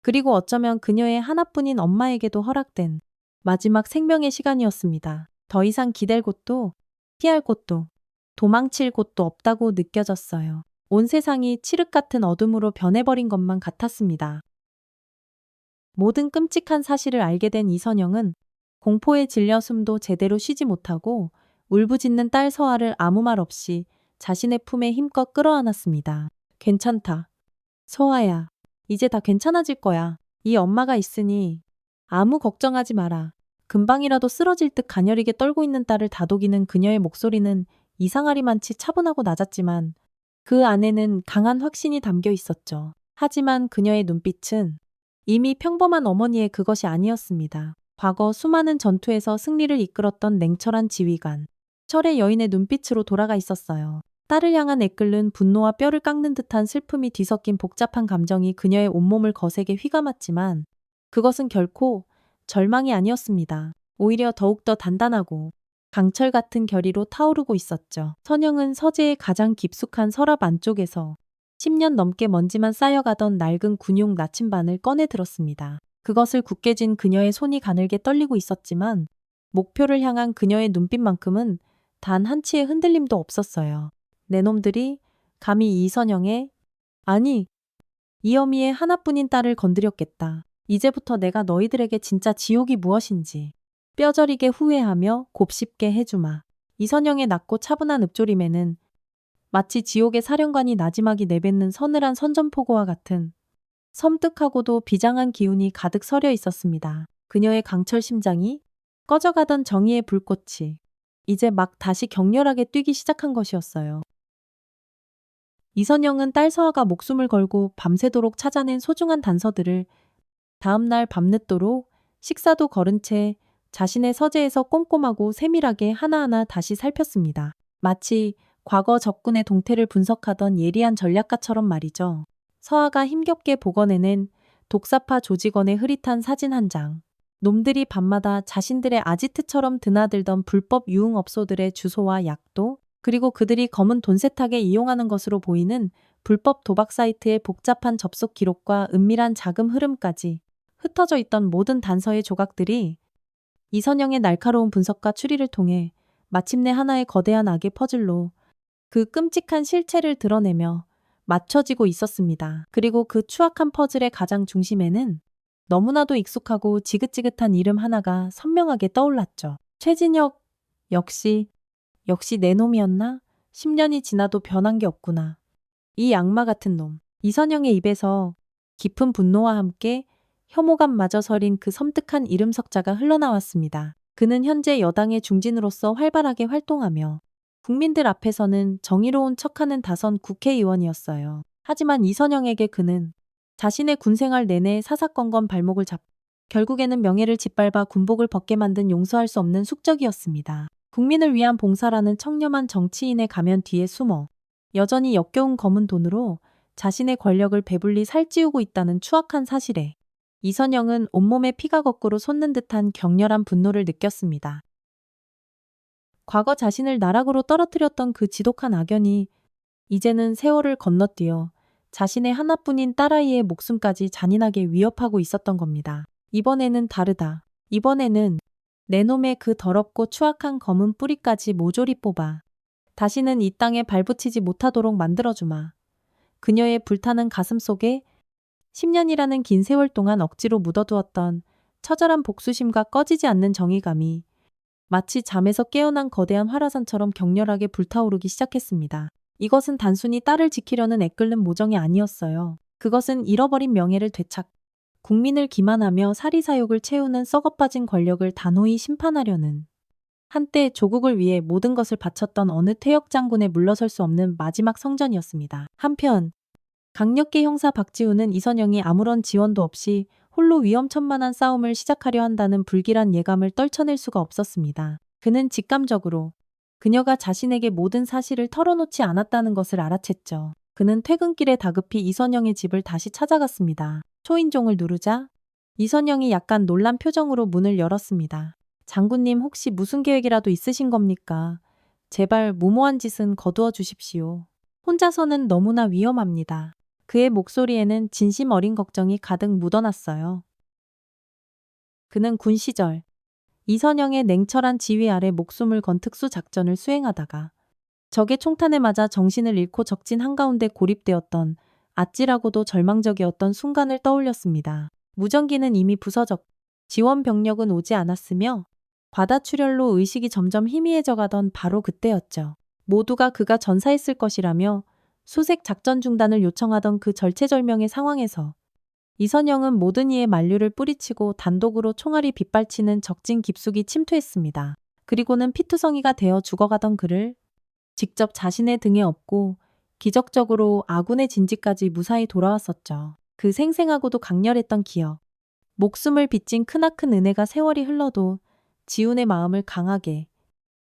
그리고 어쩌면 그녀의 하나뿐인 엄마에게도 허락된 마지막 생명의 시간이었습니다. 더 이상 기댈 곳도 피할 곳도 도망칠 곳도 없다고 느껴졌어요. 온 세상이 칠흑 같은 어둠으로 변해버린 것만 같았습니다. 모든 끔찍한 사실을 알게 된 이선영은 공포에 질려 숨도 제대로 쉬지 못하고 울부짖는 딸 서아를 아무 말 없이 자신의 품에 힘껏 끌어안았습니다. 괜찮다. 서아야, 이제 다 괜찮아질 거야. 이 엄마가 있으니 아무 걱정하지 마라. 금방이라도 쓰러질 듯 가녀리게 떨고 있는 딸을 다독이는 그녀의 목소리는 이상하리만치 차분하고 낮았지만 그 안에는 강한 확신이 담겨 있었죠. 하지만 그녀의 눈빛은 이미 평범한 어머니의 그것이 아니었습니다. 과거 수많은 전투에서 승리를 이끌었던 냉철한 지휘관, 철의 여인의 눈빛으로 돌아가 있었어요. 딸을 향한 애끓는 분노와 뼈를 깎는 듯한 슬픔이 뒤섞인 복잡한 감정이 그녀의 온몸을 거세게 휘감았지만 그것은 결코 절망이 아니었습니다. 오히려 더욱더 단단하고 강철 같은 결의로 타오르고 있었죠. 선영은 서재의 가장 깊숙한 서랍 안쪽에서 10년 넘게 먼지만 쌓여가던 낡은 군용 나침반을 꺼내 들었습니다. 그것을 굳게 쥔 그녀의 손이 가늘게 떨리고 있었지만 목표를 향한 그녀의 눈빛만큼은 단 한치의 흔들림도 없었어요. 내 놈들이 감히 이선영의 아니 이어미의 하나뿐인 딸을 건드렸겠다. 이제부터 내가 너희들에게 진짜 지옥이 무엇인지 뼈저리게 후회하며 곱씹게 해주마. 이선영의 낮고 차분한 읊조림에는 마치 지옥의 사령관이 나지막이 내뱉는 서늘한 선전포고와 같은 섬뜩하고도 비장한 기운이 가득 서려 있었습니다. 그녀의 강철 심장이 꺼져가던 정의의 불꽃이 이제 막 다시 격렬하게 뛰기 시작한 것이었어요. 이선영은 딸 서아가 목숨을 걸고 밤새도록 찾아낸 소중한 단서들을 다음날 밤늦도록 식사도 거른 채 자신의 서재에서 꼼꼼하고 세밀하게 하나하나 다시 살폈습니다. 마치 과거 적군의 동태를 분석하던 예리한 전략가처럼 말이죠. 서아가 힘겹게 복원해낸 독사파 조직원의 흐릿한 사진 한 장. 놈들이 밤마다 자신들의 아지트처럼 드나들던 불법 유흥업소들의 주소와 약도, 그리고 그들이 검은 돈 세탁에 이용하는 것으로 보이는 불법 도박 사이트의 복잡한 접속 기록과 은밀한 자금 흐름까지 흩어져 있던 모든 단서의 조각들이 이선영의 날카로운 분석과 추리를 통해 마침내 하나의 거대한 악의 퍼즐로 그 끔찍한 실체를 드러내며 맞춰지고 있었습니다. 그리고 그 추악한 퍼즐의 가장 중심에는 너무나도 익숙하고 지긋지긋한 이름 하나가 선명하게 떠올랐죠. 최진혁, 역시 내 놈이었나? 10년이 지나도 변한 게 없구나. 이 악마 같은 놈. 이선영의 입에서 깊은 분노와 함께 혐오감마저 서린 그 섬뜩한 이름 석자가 흘러나왔습니다. 그는 현재 여당의 중진으로서 활발하게 활동하며 국민들 앞에서는 정의로운 척하는 다선 국회의원이었어요. 하지만 이선영에게 그는 자신의 군생활 내내 사사건건 발목을 잡고 결국에는 명예를 짓밟아 군복을 벗게 만든 용서할 수 없는 숙적이었습니다. 국민을 위한 봉사라는 청렴한 정치인의 가면 뒤에 숨어 여전히 역겨운 검은 돈으로 자신의 권력을 배불리 살찌우고 있다는 추악한 사실에 이선영은 온몸에 피가 거꾸로 솟는 듯한 격렬한 분노를 느꼈습니다. 과거 자신을 나락으로 떨어뜨렸던 그 지독한 악연이 이제는 세월을 건너뛰어 자신의 하나뿐인 딸아이의 목숨까지 잔인하게 위협하고 있었던 겁니다. 이번에는 다르다. 이번에는 내 놈의 그 더럽고 추악한 검은 뿌리까지 모조리 뽑아 다시는 이 땅에 발붙이지 못하도록 만들어주마. 그녀의 불타는 가슴 속에 10년이라는 긴 세월 동안 억지로 묻어두었던 처절한 복수심과 꺼지지 않는 정의감이 마치 잠에서 깨어난 거대한 활화산처럼 격렬하게 불타오르기 시작했습니다. 이것은 단순히 딸을 지키려는 애끓는 모정이 아니었어요. 그것은 잃어버린 명예를 되찾 국민을 기만하며 사리사욕을 채우는 썩어빠진 권력을 단호히 심판하려는 한때 조국을 위해 모든 것을 바쳤던 어느 퇴역 장군에 물러설 수 없는 마지막 성전이었습니다. 한편 강력계 형사 박지훈은 이선영이 아무런 지원도 없이 홀로 위험천만한 싸움을 시작하려 한다는 불길한 예감을 떨쳐낼 수가 없었습니다. 그는 직감적으로 그녀가 자신에게 모든 사실을 털어놓지 않았다는 것을 알아챘죠. 그는 퇴근길에 다급히 이선영의 집을 다시 찾아갔습니다. 초인종을 누르자 이선영이 약간 놀란 표정으로 문을 열었습니다. 장군님, 혹시 무슨 계획이라도 있으신 겁니까? 제발 무모한 짓은 거두어 주십시오. 혼자서는 너무나 위험합니다. 그의 목소리에는 진심 어린 걱정이 가득 묻어났어요. 그는 군 시절 이선영의 냉철한 지휘 아래 목숨을 건 특수 작전을 수행하다가 적의 총탄에 맞아 정신을 잃고 적진 한가운데 고립되었던 아찔하고도 절망적이었던 순간을 떠올렸습니다. 무전기는 이미 부서졌고 지원 병력은 오지 않았으며 바다 출혈로 의식이 점점 희미해져 가던 바로 그때였죠. 모두가 그가 전사했을 것이라며 수색 작전 중단을 요청하던 그 절체절명의 상황에서 이선영은 모든 이의 만류를 뿌리치고 단독으로 총알이 빗발치는 적진 깊숙이 침투했습니다. 그리고는 피투성이가 되어 죽어가던 그를 직접 자신의 등에 업고 기적적으로 아군의 진지까지 무사히 돌아왔었죠. 그 생생하고도 강렬했던 기억. 목숨을 빚진 크나큰 은혜가 세월이 흘러도 지훈의 마음을 강하게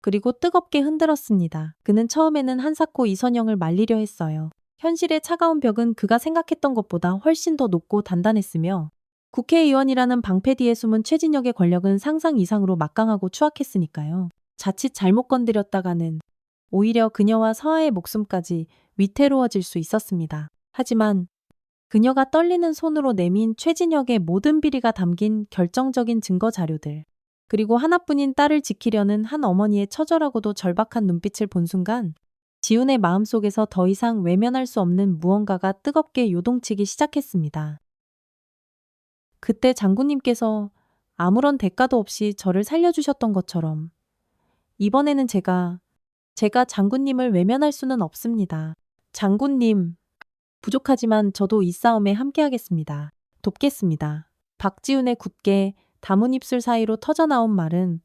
그리고 뜨겁게 흔들었습니다. 그는 처음에는 한사코 이선영을 말리려 했어요. 현실의 차가운 벽은 그가 생각했던 것보다 훨씬 더 높고 단단했으며 국회의원이라는 방패 뒤에 숨은 최진혁의 권력은 상상 이상으로 막강하고 추악했으니까요. 자칫 잘못 건드렸다가는 오히려 그녀와 서아의 목숨까지 위태로워질 수 있었습니다. 하지만 그녀가 떨리는 손으로 내민 최진혁의 모든 비리가 담긴 결정적인 증거 자료들, 그리고 하나뿐인 딸을 지키려는 한 어머니의 처절하고도 절박한 눈빛을 본 순간 지훈의 마음속에서 더 이상 외면할 수 없는 무언가가 뜨겁게 요동치기 시작했습니다. 그때 장군님께서 아무런 대가도 없이 저를 살려주셨던 것처럼 이번에는 제가 장군님을 외면할 수는 없습니다. 장군님, 부족하지만 저도 이 싸움에 함께하겠습니다. 돕겠습니다. 박지훈의 굳게 다문 입술 사이로 터져나온 말은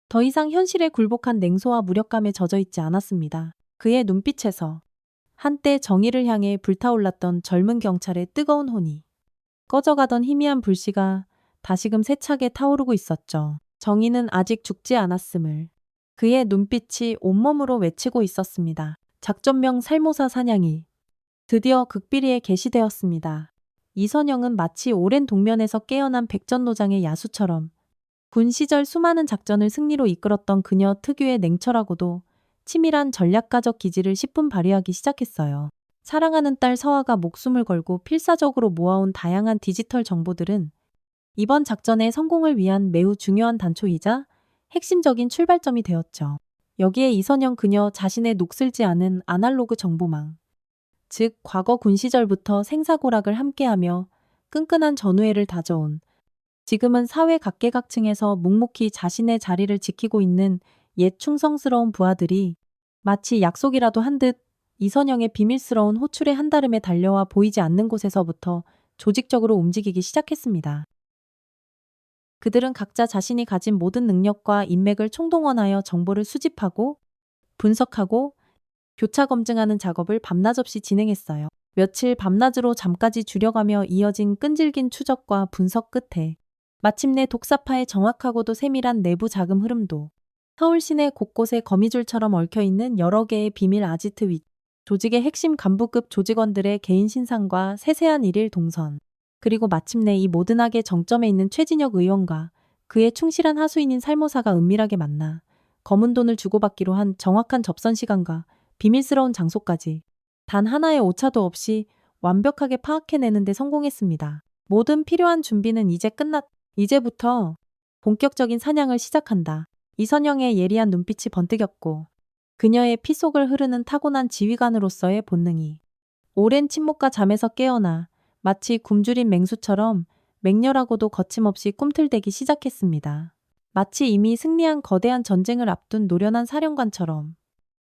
더 이상 현실에 굴복한 냉소와 무력감에 젖어있지 않았습니다. 그의 눈빛에서 한때 정의를 향해 불타올랐던 젊은 경찰의 뜨거운 혼이 꺼져가던 희미한 불씨가 다시금 세차게 타오르고 있었죠. 정의는 아직 죽지 않았음을 그의 눈빛이 온몸으로 외치고 있었습니다. 작전명 살모사 사냥이 드디어 극비리에 개시되었습니다. 이선영은 마치 오랜 동면에서 깨어난 백전노장의 야수처럼 군 시절 수많은 작전을 승리로 이끌었던 그녀 특유의 냉철하고도 치밀한 전략가적 기질을 10분 발휘하기 시작했어요. 사랑하는 딸 서아가 목숨을 걸고 필사적으로 모아온 다양한 디지털 정보들은 이번 작전의 성공을 위한 매우 중요한 단초이자 핵심적인 출발점이 되었죠. 여기에 이선영 그녀 자신의 녹슬지 않은 아날로그 정보망, 즉 과거 군 시절부터 생사고락을 함께하며 끈끈한 전우애를 다져온 지금은 사회 각계각층에서 묵묵히 자신의 자리를 지키고 있는 옛 충성스러운 부하들이 마치 약속이라도 한 듯 이선영의 비밀스러운 호출의 한달음에 달려와 보이지 않는 곳에서부터 조직적으로 움직이기 시작했습니다. 그들은 각자 자신이 가진 모든 능력과 인맥을 총동원하여 정보를 수집하고 분석하고 교차 검증하는 작업을 밤낮 없이 진행했어요. 며칠 밤낮으로 잠까지 줄여가며 이어진 끈질긴 추적과 분석 끝에 마침내 독사파의 정확하고도 세밀한 내부 자금 흐름도 서울 시내 곳곳에 거미줄처럼 얽혀있는 여러 개의 비밀 아지트 윗 조직의 핵심 간부급 조직원들의 개인 신상과 세세한 일일 동선 그리고 마침내 이 모든 악의 정점에 있는 최진혁 의원과 그의 충실한 하수인인 살모사가 은밀하게 만나 검은 돈을 주고받기로 한 정확한 접선 시간과 비밀스러운 장소까지 단 하나의 오차도 없이 완벽하게 파악해내는 데 성공했습니다. 모든 필요한 준비는 이제 이제부터 본격적인 사냥을 시작한다. 이선영의 예리한 눈빛이 번뜩였고 그녀의 피 속을 흐르는 타고난 지휘관으로서의 본능이 오랜 침묵과 잠에서 깨어나 마치 굶주린 맹수처럼 맹렬하고도 거침없이 꿈틀대기 시작했습니다. 마치 이미 승리한 거대한 전쟁을 앞둔 노련한 사령관처럼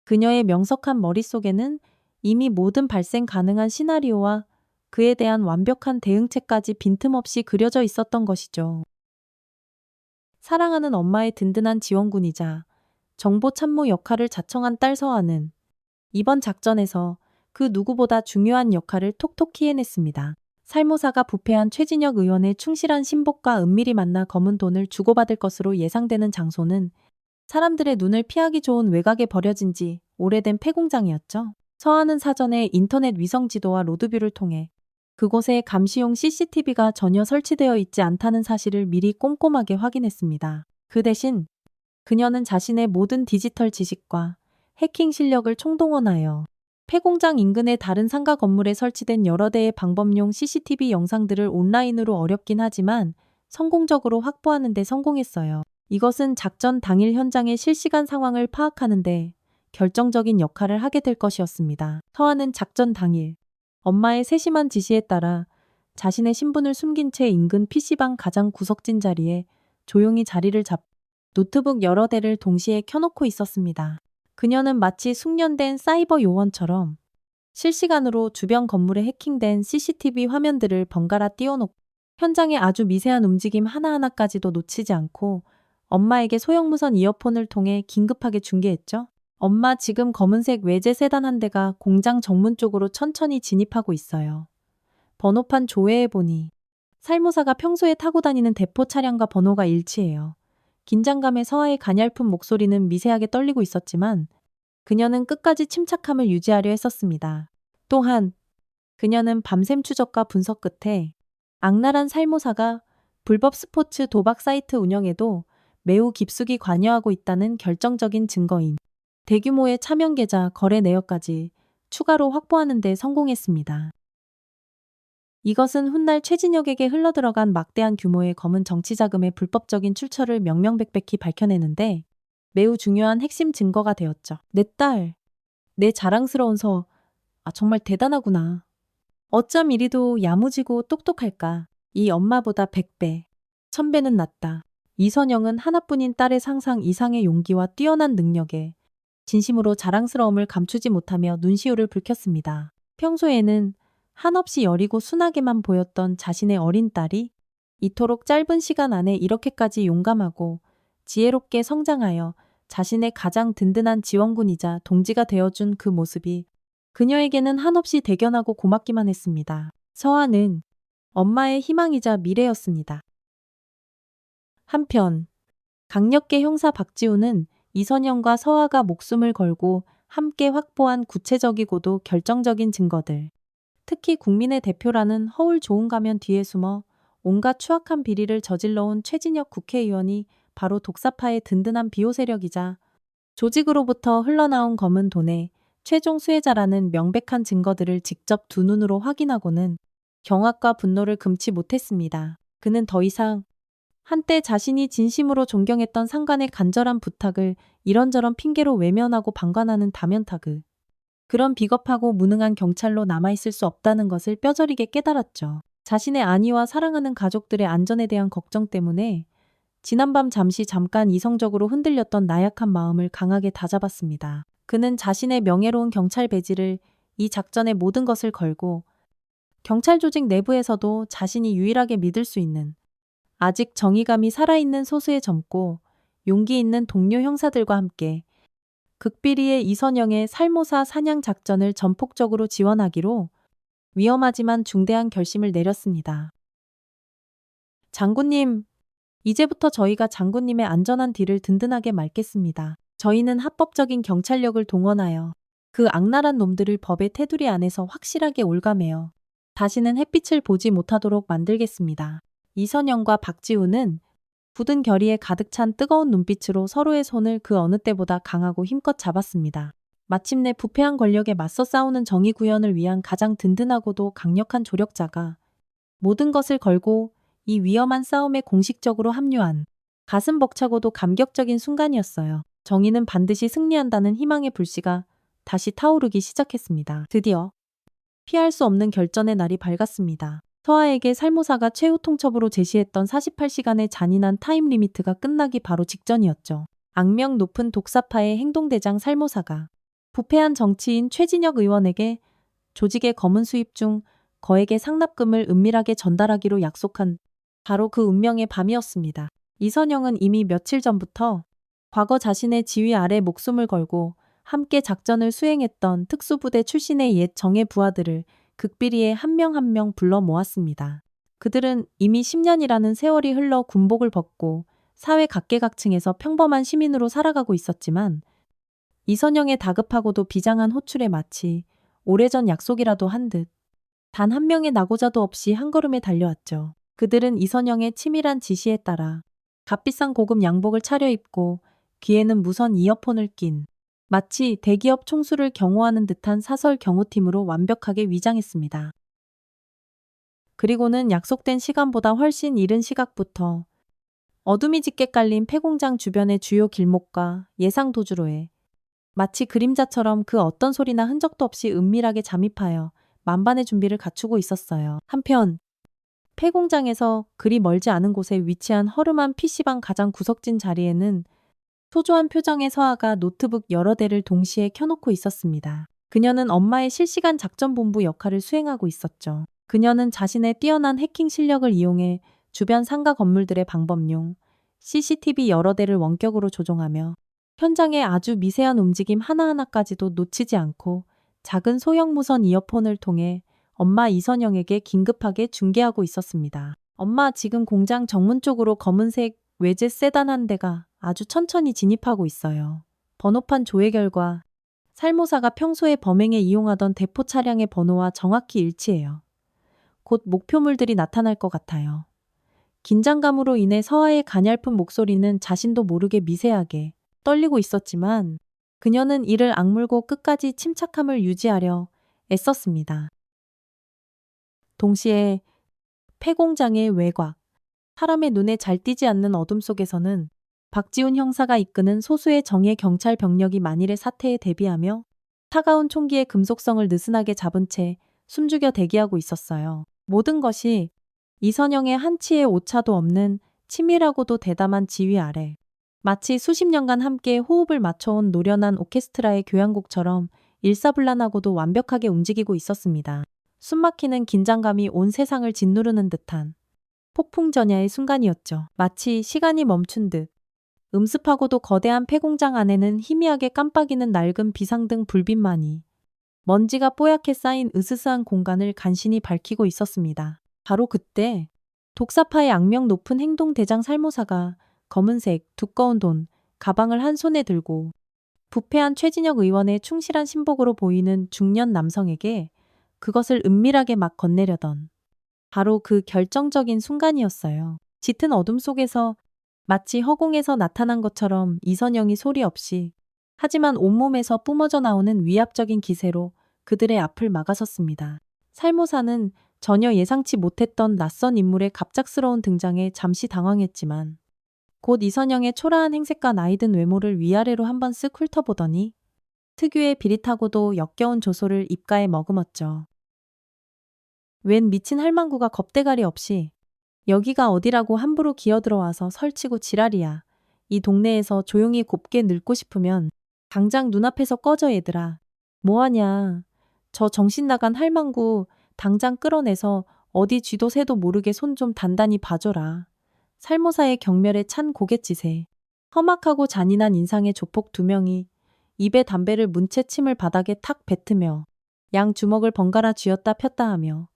그녀의 명석한 머릿속에는 이미 모든 발생 가능한 시나리오와 그에 대한 완벽한 대응책까지 빈틈없이 그려져 있었던 것이죠. 사랑하는 엄마의 든든한 지원군이자 정보 참모 역할을 자청한 딸 서아는 이번 작전에서 그 누구보다 중요한 역할을 톡톡히 해냈습니다. 살모사가 부패한 최진혁 의원의 충실한 신복과 은밀히 만나 검은 돈을 주고받을 것으로 예상되는 장소는 사람들의 눈을 피하기 좋은 외곽에 버려진 지 오래된 폐공장이었죠. 서아는 사전에 인터넷 위성 지도와 로드뷰를 통해 그곳에 감시용 CCTV가 전혀 설치되어 있지 않다는 사실을 미리 꼼꼼하게 확인했습니다. 그 대신 그녀는 자신의 모든 디지털 지식과 해킹 실력을 총동원하여 폐공장 인근의 다른 상가 건물에 설치된 여러 대의 방범용 CCTV 영상들을 온라인으로 어렵긴 하지만 성공적으로 확보하는 데 성공했어요. 이것은 작전 당일 현장의 실시간 상황을 파악하는 데 결정적인 역할을 하게 될 것이었습니다. 서아는 작전 당일 엄마의 세심한 지시에 따라 자신의 신분을 숨긴 채 인근 PC방 가장 구석진 자리에 조용히 자리를 노트북 여러 대를 동시에 켜놓고 있었습니다. 그녀는 마치 숙련된 사이버 요원처럼 실시간으로 주변 건물에 해킹된 CCTV 화면들을 번갈아 띄워놓고 현장의 아주 미세한 움직임 하나하나까지도 놓치지 않고 엄마에게 소형무선 이어폰을 통해 긴급하게 중계했죠. 엄마, 지금 검은색 외제 세단 한 대가 공장 정문 쪽으로 천천히 진입하고 있어요. 번호판 조회해보니 살모사가 평소에 타고 다니는 대포 차량과 번호가 일치해요. 긴장감에 서아의 가냘픈 목소리는 미세하게 떨리고 있었지만 그녀는 끝까지 침착함을 유지하려 했었습니다. 또한 그녀는 밤샘 추적과 분석 끝에 악랄한 살모사가 불법 스포츠 도박 사이트 운영에도 매우 깊숙이 관여하고 있다는 결정적인 증거인 대규모의 차명 계좌 거래 내역까지 추가로 확보하는 데 성공했습니다. 이것은 훗날 최진혁에게 흘러들어간 막대한 규모의 검은 정치자금의 불법적인 출처를 명명백백히 밝혀내는데 매우 중요한 핵심 증거가 되었죠. 내 딸, 내 자랑스러운 정말 대단하구나. 어쩜 이리도 야무지고 똑똑할까. 이 엄마보다 100배, 1000배는 낫다. 이선영은 하나뿐인 딸의 상상 이상의 용기와 뛰어난 능력에 진심으로 자랑스러움을 감추지 못하며 눈시울을 붉혔습니다. 평소에는 한없이 여리고 순하게만 보였던 자신의 어린 딸이 이토록 짧은 시간 안에 이렇게까지 용감하고 지혜롭게 성장하여 자신의 가장 든든한 지원군이자 동지가 되어준 그 모습이 그녀에게는 한없이 대견하고 고맙기만 했습니다. 서아는 엄마의 희망이자 미래였습니다. 한편 강력계 형사 박지우는 이선영과 서아가 목숨을 걸고 함께 확보한 구체적이고도 결정적인 증거들, 특히 국민의 대표라는 허울 좋은 가면 뒤에 숨어 온갖 추악한 비리를 저질러온 최진혁 국회의원이 바로 독사파의 든든한 비호 세력이자 조직으로부터 흘러나온 검은 돈의 최종 수혜자라는 명백한 증거들을 직접 두 눈으로 확인하고는 경악과 분노를 금치 못했습니다. 그는 더 이상 한때 자신이 진심으로 존경했던 상관의 간절한 부탁을 이런저런 핑계로 외면하고 방관하는 다면타그. 그런 비겁하고 무능한 경찰로 남아있을 수 없다는 것을 뼈저리게 깨달았죠. 자신의 아내와 사랑하는 가족들의 안전에 대한 걱정 때문에 지난밤 잠깐 이성적으로 흔들렸던 나약한 마음을 강하게 다잡았습니다. 그는 자신의 명예로운 경찰 배지를 이 작전의 모든 것을 걸고 경찰 조직 내부에서도 자신이 유일하게 믿을 수 있는 아직 정의감이 살아있는 소수의 젊고 용기 있는 동료 형사들과 함께 극비리의 이선영의 살모사 사냥 작전을 전폭적으로 지원하기로 위험하지만 중대한 결심을 내렸습니다. 장군님, 이제부터 저희가 장군님의 안전한 뒤를 든든하게 맡겠습니다. 저희는 합법적인 경찰력을 동원하여 그 악랄한 놈들을 법의 테두리 안에서 확실하게 올가매어 다시는 햇빛을 보지 못하도록 만들겠습니다. 이선영과 박지우는 굳은 결의에 가득 찬 뜨거운 눈빛으로 서로의 손을 그 어느 때보다 강하고 힘껏 잡았습니다. 마침내 부패한 권력에 맞서 싸우는 정의 구현을 위한 가장 든든하고도 강력한 조력자가 모든 것을 걸고 이 위험한 싸움에 공식적으로 합류한 가슴 벅차고도 감격적인 순간이었어요. 정의는 반드시 승리한다는 희망의 불씨가 다시 타오르기 시작했습니다. 드디어 피할 수 없는 결전의 날이 밝았습니다. 서아에게 살모사가 최후 통첩으로 제시했던 48시간의 잔인한 타임 리미트가 끝나기 바로 직전이었죠. 악명 높은 독사파의 행동대장 살모사가 부패한 정치인 최진혁 의원에게 조직의 검은 수입 중 거액의 상납금을 은밀하게 전달하기로 약속한 바로 그 운명의 밤이었습니다. 이선영은 이미 며칠 전부터 과거 자신의 지휘 아래 목숨을 걸고 함께 작전을 수행했던 특수부대 출신의 옛 정예 부하들을 극비리에 한 명 한 명 불러 모았습니다. 그들은 이미 10년이라는 세월이 흘러 군복을 벗고 사회 각계각층에서 평범한 시민으로 살아가고 있었지만 이선영의 다급하고도 비장한 호출에 마치 오래전 약속이라도 한 듯 단 한 명의 낙오자도 없이 한 걸음에 달려왔죠. 그들은 이선영의 치밀한 지시에 따라 값비싼 고급 양복을 차려입고 귀에는 무선 이어폰을 낀 마치 대기업 총수를 경호하는 듯한 사설 경호팀으로 완벽하게 위장했습니다. 그리고는 약속된 시간보다 훨씬 이른 시각부터 어둠이 짙게 깔린 폐공장 주변의 주요 길목과 예상 도주로에 마치 그림자처럼 그 어떤 소리나 흔적도 없이 은밀하게 잠입하여 만반의 준비를 갖추고 있었어요. 한편 폐공장에서 그리 멀지 않은 곳에 위치한 허름한 PC방 가장 구석진 자리에는 초조한 표정의 서아가 노트북 여러 대를 동시에 켜놓고 있었습니다. 그녀는 엄마의 실시간 작전본부 역할을 수행하고 있었죠. 그녀는 자신의 뛰어난 해킹 실력을 이용해 주변 상가 건물들의 방범용 CCTV 여러 대를 원격으로 조종하며 현장의 아주 미세한 움직임 하나하나까지도 놓치지 않고 작은 소형 무선 이어폰을 통해 엄마 이선영에게 긴급하게 중계하고 있었습니다. 엄마, 지금 공장 정문 쪽으로 검은색 외제 세단 한 대가 아주 천천히 진입하고 있어요. 번호판 조회 결과 살모사가 평소에 범행에 이용하던 대포 차량의 번호와 정확히 일치해요. 곧 목표물들이 나타날 것 같아요. 긴장감으로 인해 서아의 가냘픈 목소리는 자신도 모르게 미세하게 떨리고 있었지만 그녀는 이를 악물고 끝까지 침착함을 유지하려 애썼습니다. 동시에 폐공장의 외곽, 사람의 눈에 잘 띄지 않는 어둠 속에서는 박지훈 형사가 이끄는 소수의 정예 경찰 병력이 만일의 사태에 대비하며 차가운 총기의 금속성을 느슨하게 잡은 채 숨죽여 대기하고 있었어요. 모든 것이 이선영의 한치의 오차도 없는 치밀하고도 대담한 지휘 아래 마치 수십 년간 함께 호흡을 맞춰온 노련한 오케스트라의 교향곡처럼 일사불란하고도 완벽하게 움직이고 있었습니다. 숨막히는 긴장감이 온 세상을 짓누르는 듯한 폭풍전야의 순간이었죠. 마치 시간이 멈춘 듯 음습하고도 거대한 폐공장 안에는 희미하게 깜빡이는 낡은 비상등 불빛만이 먼지가 뽀얗게 쌓인 으스스한 공간을 간신히 밝히고 있었습니다. 바로 그때 독사파의 악명 높은 행동대장 살모사가 검은색 두꺼운 돈 가방을 한 손에 들고 부패한 최진혁 의원의 충실한 신복으로 보이는 중년 남성에게 그것을 은밀하게 막 건네려던 바로 그 결정적인 순간이었어요. 짙은 어둠 속에서 마치 허공에서 나타난 것처럼 이선영이 소리 없이 하지만 온몸에서 뿜어져 나오는 위압적인 기세로 그들의 앞을 막아섰습니다. 살모사는 전혀 예상치 못했던 낯선 인물의 갑작스러운 등장에 잠시 당황했지만 곧 이선영의 초라한 행색과 나이든 외모를 위아래로 한번 쓱 훑어보더니 특유의 비릿하고도 역겨운 조소를 입가에 머금었죠. 웬 미친 할망구가 겁대가리 없이 여기가 어디라고 함부로 기어들어와서 설치고 지랄이야. 이 동네에서 조용히 곱게 늙고 싶으면 당장 눈앞에서 꺼져 얘들아. 뭐하냐. 저 정신 나간 할망구 당장 끌어내서 어디 쥐도 새도 모르게 손 좀 단단히 봐줘라. 살모사의 경멸에 찬 고갯짓에 험악하고 잔인한 인상의 조폭 두 명이 입에 담배를 문 채 침을 바닥에 탁 뱉으며 양 주먹을 번갈아 쥐었다 폈다 하며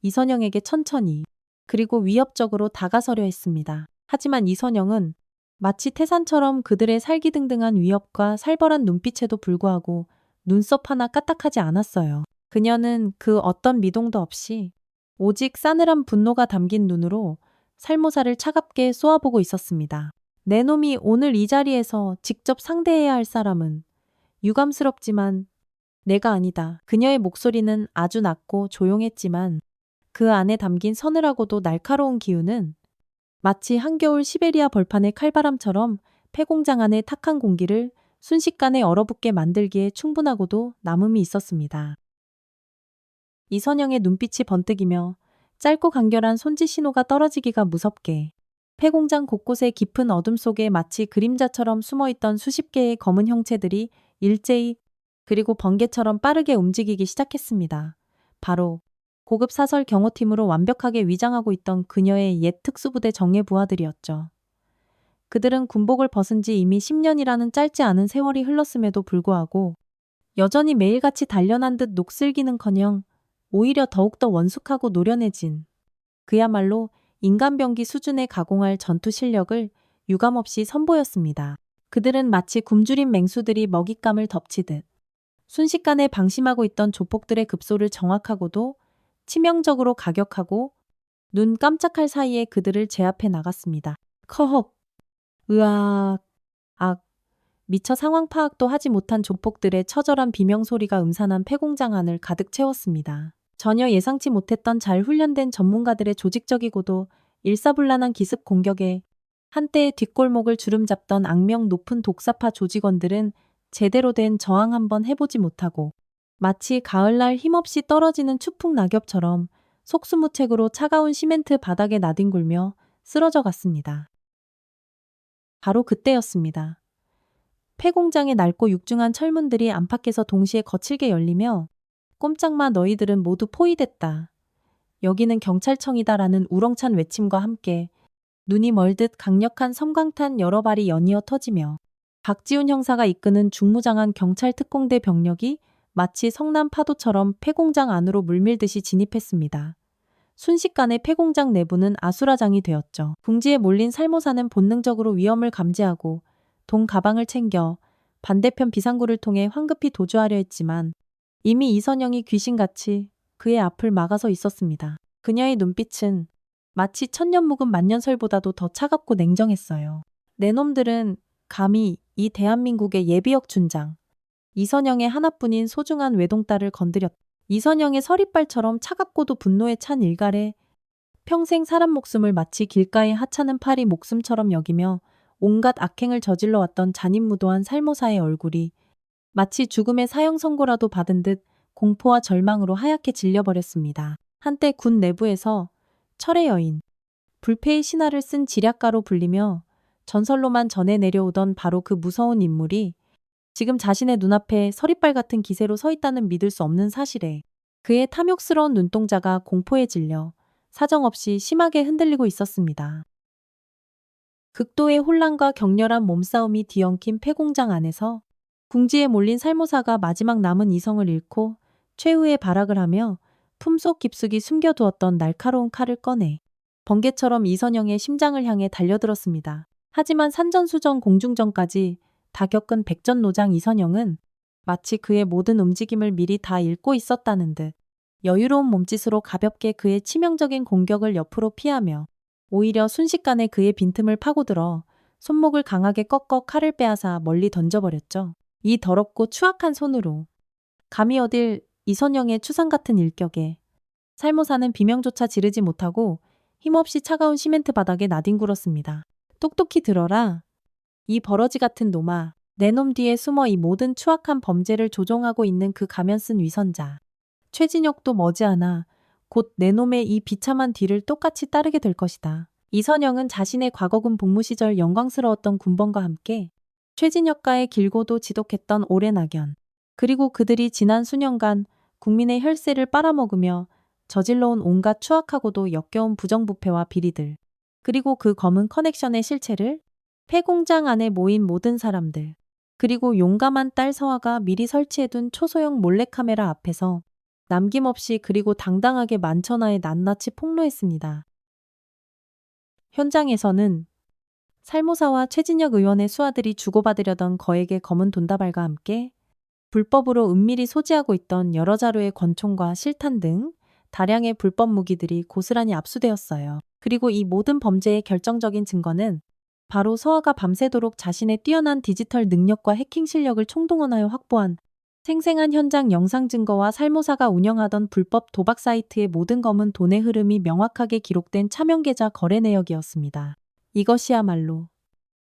이선영에게 천천히 그리고 위협적으로 다가서려 했습니다. 하지만 이선영은 마치 태산처럼 그들의 살기등등한 위협과 살벌한 눈빛에도 불구하고 눈썹 하나 까딱하지 않았어요. 그녀는 그 어떤 미동도 없이 오직 싸늘한 분노가 담긴 눈으로 살모사를 차갑게 쏘아보고 있었습니다. 내 놈이 오늘 이 자리에서 직접 상대해야 할 사람은 유감스럽지만 내가 아니다. 그녀의 목소리는 아주 낮고 조용했지만 그 안에 담긴 서늘하고도 날카로운 기운은 마치 한겨울 시베리아 벌판의 칼바람처럼 폐공장 안의 탁한 공기를 순식간에 얼어붙게 만들기에 충분하고도 남음이 있었습니다. 이선영의 눈빛이 번뜩이며 짧고 간결한 손짓 신호가 떨어지기가 무섭게 폐공장 곳곳의 깊은 어둠 속에 마치 그림자처럼 숨어있던 수십 개의 검은 형체들이 일제히 그리고 번개처럼 빠르게 움직이기 시작했습니다. 바로 고급 사설 경호팀으로 완벽하게 위장하고 있던 그녀의 옛 특수부대 정예 부하들이었죠. 그들은 군복을 벗은 지 이미 10년이라는 짧지 않은 세월이 흘렀음에도 불구하고 여전히 매일같이 단련한 듯 녹슬기는커녕 오히려 더욱더 원숙하고 노련해진 그야말로 인간병기 수준에 가공할 전투 실력을 유감없이 선보였습니다. 그들은 마치 굶주린 맹수들이 먹잇감을 덮치듯 순식간에 방심하고 있던 조폭들의 급소를 정확하고도 치명적으로 가격하고 눈 깜짝할 사이에 그들을 제압해 나갔습니다. 커헉, 으악, 악, 미처 상황 파악도 하지 못한 조폭들의 처절한 비명소리가 음산한 폐공장 안을 가득 채웠습니다. 전혀 예상치 못했던 잘 훈련된 전문가들의 조직적이고도 일사불란한 기습 공격에 한때의 뒷골목을 주름잡던 악명 높은 독사파 조직원들은 제대로 된 저항 한번 해보지 못하고 마치 가을날 힘없이 떨어지는 추풍 낙엽처럼 속수무책으로 차가운 시멘트 바닥에 나뒹굴며 쓰러져 갔습니다. 바로 그때였습니다. 폐공장의 낡고 육중한 철문들이 안팎에서 동시에 거칠게 열리며 꼼짝마 너희들은 모두 포위됐다. 여기는 경찰청이다라는 우렁찬 외침과 함께 눈이 멀듯 강력한 섬광탄 여러 발이 연이어 터지며 박지훈 형사가 이끄는 중무장한 경찰 특공대 병력이 마치 성남 파도처럼 폐공장 안으로 물밀듯이 진입했습니다. 순식간에 폐공장 내부는 아수라장이 되었죠. 궁지에 몰린 살모사는 본능적으로 위험을 감지하고 돈 가방을 챙겨 반대편 비상구를 통해 황급히 도주하려 했지만 이미 이선영이 귀신같이 그의 앞을 막아서 있었습니다. 그녀의 눈빛은 마치 천년 묵은 만년설보다도 더 차갑고 냉정했어요. 내 놈들은 감히 이 대한민국의 예비역 준장 이선영의 하나뿐인 소중한 외동딸을 건드렸다. 이선영의 서리빨처럼 차갑고도 분노에 찬 일갈에 평생 사람 목숨을 마치 길가에 하찮은 파리 목숨처럼 여기며 온갖 악행을 저질러 왔던 잔인무도한 살모사의 얼굴이 마치 죽음의 사형 선고라도 받은 듯 공포와 절망으로 하얗게 질려버렸습니다. 한때 군 내부에서 철의 여인, 불패의 신화를 쓴 지략가로 불리며 전설로만 전해 내려오던 바로 그 무서운 인물이 지금 자신의 눈앞에 서리빨 같은 기세로 서 있다는 믿을 수 없는 사실에 그의 탐욕스러운 눈동자가 공포에 질려 사정없이 심하게 흔들리고 있었습니다. 극도의 혼란과 격렬한 몸싸움이 뒤엉킨 폐공장 안에서 궁지에 몰린 살모사가 마지막 남은 이성을 잃고 최후의 발악을 하며 품속 깊숙이 숨겨두었던 날카로운 칼을 꺼내 번개처럼 이선영의 심장을 향해 달려들었습니다. 하지만 산전수전 공중전까지 다 겪은 백전노장 이선영은 마치 그의 모든 움직임을 미리 다 읽고 있었다는 듯 여유로운 몸짓으로 가볍게 그의 치명적인 공격을 옆으로 피하며 오히려 순식간에 그의 빈틈을 파고들어 손목을 강하게 꺾어 칼을 빼앗아 멀리 던져버렸죠. 이 더럽고 추악한 손으로 감히 어딜 이선영의 추상 같은 일격에 살모사는 비명조차 지르지 못하고 힘없이 차가운 시멘트 바닥에 나뒹굴었습니다. 똑똑히 들어라. 이 버러지 같은 놈아. 내 놈 뒤에 숨어 이 모든 추악한 범죄를 조종하고 있는 그 가면 쓴 위선자. 최진혁도 머지않아 곧 내 놈의 이 비참한 뒤를 똑같이 따르게 될 것이다. 이선영은 자신의 과거군 복무 시절 영광스러웠던 군번과 함께 최진혁과의 길고도 지독했던 오랜 악연, 그리고 그들이 지난 수년간 국민의 혈세를 빨아먹으며 저질러온 온갖 추악하고도 역겨운 부정부패와 비리들, 그리고 그 검은 커넥션의 실체를 폐공장 안에 모인 모든 사람들, 그리고 용감한 딸 서아가 미리 설치해둔 초소형 몰래카메라 앞에서 남김없이 그리고 당당하게 만천하에 낱낱이 폭로했습니다. 현장에서는 살모사와 최진혁 의원의 수하들이 주고받으려던 거액의 검은 돈다발과 함께 불법으로 은밀히 소지하고 있던 여러 자루의 권총과 실탄 등 다량의 불법 무기들이 고스란히 압수되었어요. 그리고 이 모든 범죄의 결정적인 증거는 바로 서아가 밤새도록 자신의 뛰어난 디지털 능력과 해킹 실력을 총동원하여 확보한 생생한 현장 영상 증거와 살모사가 운영하던 불법 도박 사이트의 모든 검은 돈의 흐름이 명확하게 기록된 차명계좌 거래 내역이었습니다. 이것이야말로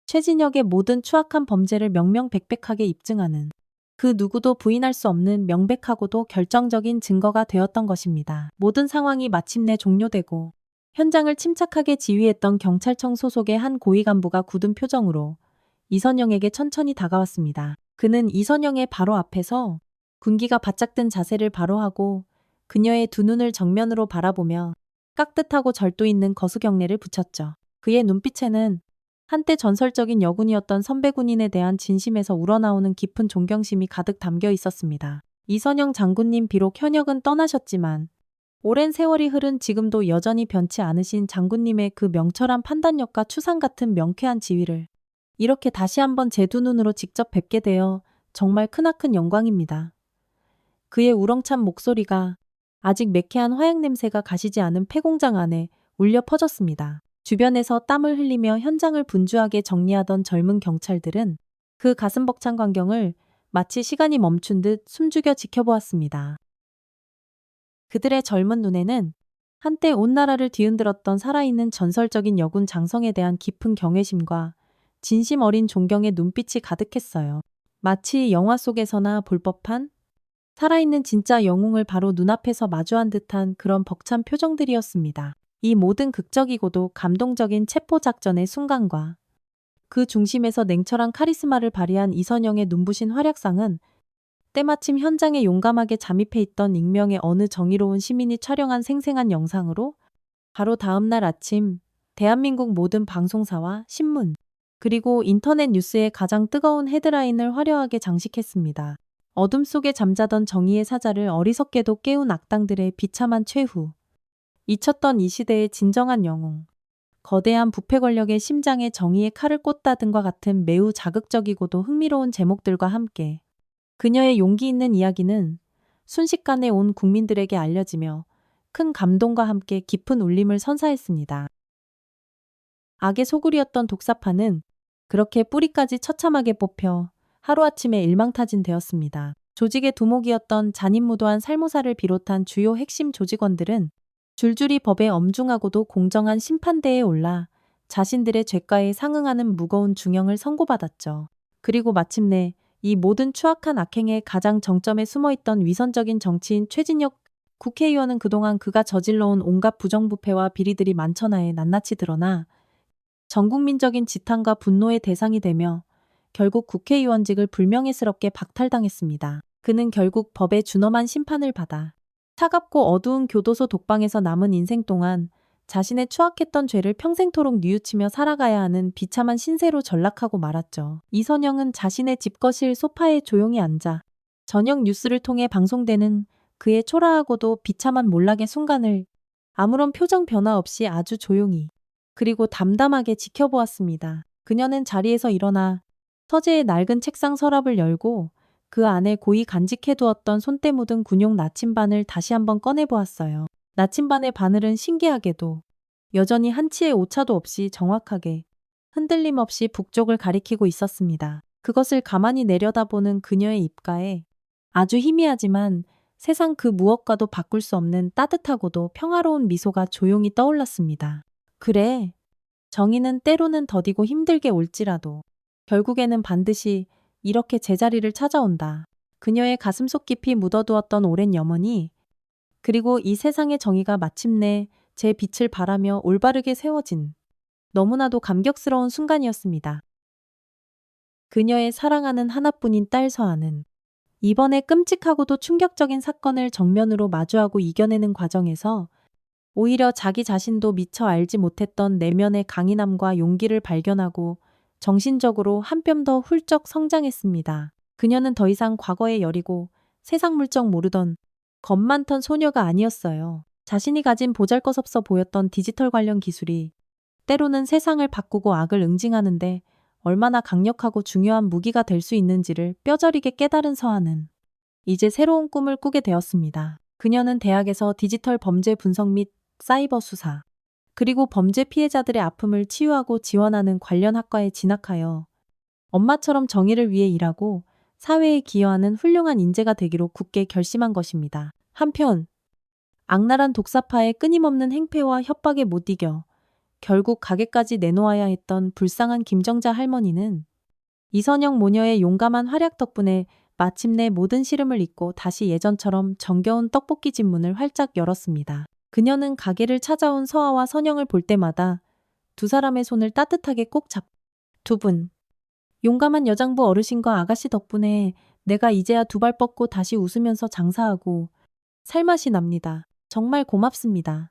최진혁의 모든 추악한 범죄를 명명백백하게 입증하는 그 누구도 부인할 수 없는 명백하고도 결정적인 증거가 되었던 것입니다. 모든 상황이 마침내 종료되고 현장을 침착하게 지휘했던 경찰청 소속의 한 고위 간부가 굳은 표정으로 이선영에게 천천히 다가왔습니다. 그는 이선영의 바로 앞에서 군기가 바짝 든 자세를 바로 하고 그녀의 두 눈을 정면으로 바라보며 깍듯하고 절도 있는 거수경례를 붙였죠. 그의 눈빛에는 한때 전설적인 여군이었던 선배 군인에 대한 진심에서 우러나오는 깊은 존경심이 가득 담겨 있었습니다. 이선영 장군님, 비록 현역은 떠나셨지만 오랜 세월이 흐른 지금도 여전히 변치 않으신 장군님의 그 명철한 판단력과 추상 같은 명쾌한 지휘를 이렇게 다시 한번 제 두 눈으로 직접 뵙게 되어 정말 크나큰 영광입니다. 그의 우렁찬 목소리가 아직 매캐한 화약 냄새가 가시지 않은 폐공장 안에 울려 퍼졌습니다. 주변에서 땀을 흘리며 현장을 분주하게 정리하던 젊은 경찰들은 그 가슴 벅찬 광경을 마치 시간이 멈춘 듯 숨죽여 지켜보았습니다. 그들의 젊은 눈에는 한때 온 나라를 뒤흔들었던 살아있는 전설적인 여군 장성에 대한 깊은 경외심과 진심 어린 존경의 눈빛이 가득했어요. 마치 영화 속에서나 볼 법한 살아있는 진짜 영웅을 바로 눈앞에서 마주한 듯한 그런 벅찬 표정들이었습니다. 이 모든 극적이고도 감동적인 체포작전의 순간과 그 중심에서 냉철한 카리스마를 발휘한 이선영의 눈부신 활약상은 때마침 현장에 용감하게 잠입해 있던 익명의 어느 정의로운 시민이 촬영한 생생한 영상으로 바로 다음 날 아침 대한민국 모든 방송사와 신문 그리고 인터넷 뉴스의 가장 뜨거운 헤드라인을 화려하게 장식했습니다. 어둠 속에 잠자던 정의의 사자를 어리석게도 깨운 악당들의 비참한 최후. 잊혔던 이 시대의 진정한 영웅. 거대한 부패 권력의 심장에 정의의 칼을 꽂다 등과 같은 매우 자극적이고도 흥미로운 제목들과 함께 그녀의 용기 있는 이야기는 순식간에 온 국민들에게 알려지며 큰 감동과 함께 깊은 울림을 선사했습니다. 악의 소굴이었던 독사파는 그렇게 뿌리까지 처참하게 뽑혀 하루아침에 일망타진되었습니다. 조직의 두목이었던 잔인무도한 살모사를 비롯한 주요 핵심 조직원들은 줄줄이 법의 엄중하고도 공정한 심판대에 올라 자신들의 죄가에 상응하는 무거운 중형을 선고받았죠. 그리고 마침내 이 모든 추악한 악행의 가장 정점에 숨어있던 위선적인 정치인 최진혁 국회의원은 그동안 그가 저질러온 온갖 부정부패와 비리들이 만천하에 낱낱이 드러나 전국민적인 지탄과 분노의 대상이 되며 결국 국회의원직을 불명예스럽게 박탈당했습니다. 그는 결국 법의 준엄한 심판을 받아 차갑고 어두운 교도소 독방에서 남은 인생 동안 자신의 추악했던 죄를 평생토록 뉘우치며 살아가야 하는 비참한 신세로 전락하고 말았죠. 이선영은 자신의 집거실 소파에 조용히 앉아 저녁 뉴스를 통해 방송되는 그의 초라하고도 비참한 몰락의 순간을 아무런 표정 변화 없이 아주 조용히 그리고 담담하게 지켜보았습니다. 그녀는 자리에서 일어나 서재의 낡은 책상 서랍을 열고 그 안에 고이 간직해두었던 손때 묻은 군용 나침반을 다시 한번 꺼내보았어요. 나침반의 바늘은 신기하게도 여전히 한치의 오차도 없이 정확하게 흔들림 없이 북쪽을 가리키고 있었습니다. 그것을 가만히 내려다보는 그녀의 입가에 아주 희미하지만 세상 그 무엇과도 바꿀 수 없는 따뜻하고도 평화로운 미소가 조용히 떠올랐습니다. 그래, 정의는 때로는 더디고 힘들게 올지라도 결국에는 반드시 이렇게 제자리를 찾아온다. 그녀의 가슴속 깊이 묻어두었던 오랜 염원이 그리고 이 세상의 정의가 마침내 제 빛을 발하며 올바르게 세워진 너무나도 감격스러운 순간이었습니다. 그녀의 사랑하는 하나뿐인 딸 서아는 이번에 끔찍하고도 충격적인 사건을 정면으로 마주하고 이겨내는 과정에서 오히려 자기 자신도 미처 알지 못했던 내면의 강인함과 용기를 발견하고 정신적으로 한 뼘 더 훌쩍 성장했습니다. 그녀는 더 이상 과거의 여리고 세상 물정 모르던 겁 많던 소녀가 아니었어요. 자신이 가진 보잘것없어 보였던 디지털 관련 기술이 때로는 세상을 바꾸고 악을 응징하는데 얼마나 강력하고 중요한 무기가 될 수 있는지를 뼈저리게 깨달은 서아는 이제 새로운 꿈을 꾸게 되었습니다. 그녀는 대학에서 디지털 범죄 분석 및 사이버 수사, 그리고 범죄 피해자들의 아픔을 치유하고 지원하는 관련 학과에 진학하여 엄마처럼 정의를 위해 일하고 사회에 기여하는 훌륭한 인재가 되기로 굳게 결심한 것입니다. 한편 악랄한 독사파의 끊임없는 행패와 협박에 못 이겨 결국 가게까지 내놓아야 했던 불쌍한 김정자 할머니는 이선영 모녀의 용감한 활약 덕분에 마침내 모든 시름을 잊고 다시 예전처럼 정겨운 떡볶이 집 문을 활짝 열었습니다. 그녀는 가게를 찾아온 서아와 선영을 볼 때마다 두 사람의 손을 따뜻하게 꼭 잡고 두 분, 용감한 여장부 어르신과 아가씨 덕분에 내가 이제야 두 발 뻗고 다시 웃으면서 장사하고 살맛이 납니다. 정말 고맙습니다.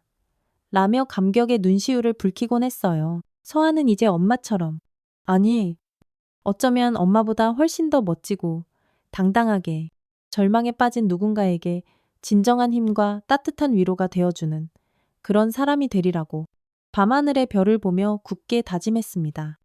라며 감격의 눈시울을 붉히곤 했어요. 서아는 이제 엄마처럼, 아니, 어쩌면 엄마보다 훨씬 더 멋지고 당당하게 절망에 빠진 누군가에게 진정한 힘과 따뜻한 위로가 되어주는 그런 사람이 되리라고 밤하늘의 별을 보며 굳게 다짐했습니다.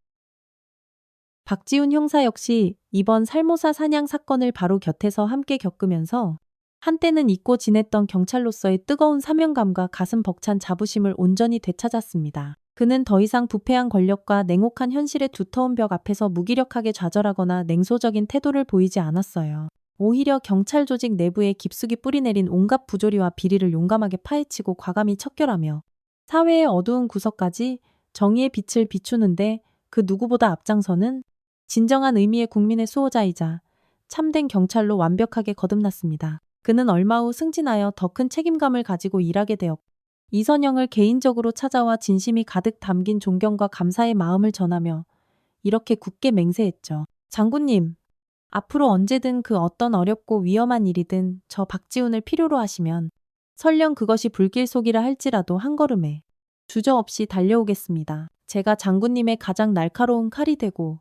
박지훈 형사 역시 이번 살모사 사냥 사건을 바로 곁에서 함께 겪으면서 한때는 잊고 지냈던 경찰로서의 뜨거운 사명감과 가슴 벅찬 자부심을 온전히 되찾았습니다. 그는 더 이상 부패한 권력과 냉혹한 현실의 두터운 벽 앞에서 무기력하게 좌절하거나 냉소적인 태도를 보이지 않았어요. 오히려 경찰 조직 내부에 깊숙이 뿌리내린 온갖 부조리와 비리를 용감하게 파헤치고 과감히 척결하며 사회의 어두운 구석까지 정의의 빛을 비추는데 그 누구보다 앞장서는 진정한 의미의 국민의 수호자이자 참된 경찰로 완벽하게 거듭났습니다. 그는 얼마 후 승진하여 더 큰 책임감을 가지고 일하게 되었고 이선영을 개인적으로 찾아와 진심이 가득 담긴 존경과 감사의 마음을 전하며 이렇게 굳게 맹세했죠. 장군님, 앞으로 언제든 그 어떤 어렵고 위험한 일이든 저 박지훈을 필요로 하시면 설령 그것이 불길속이라 할지라도 한 걸음에 주저없이 달려오겠습니다. 제가 장군님의 가장 날카로운 칼이 되고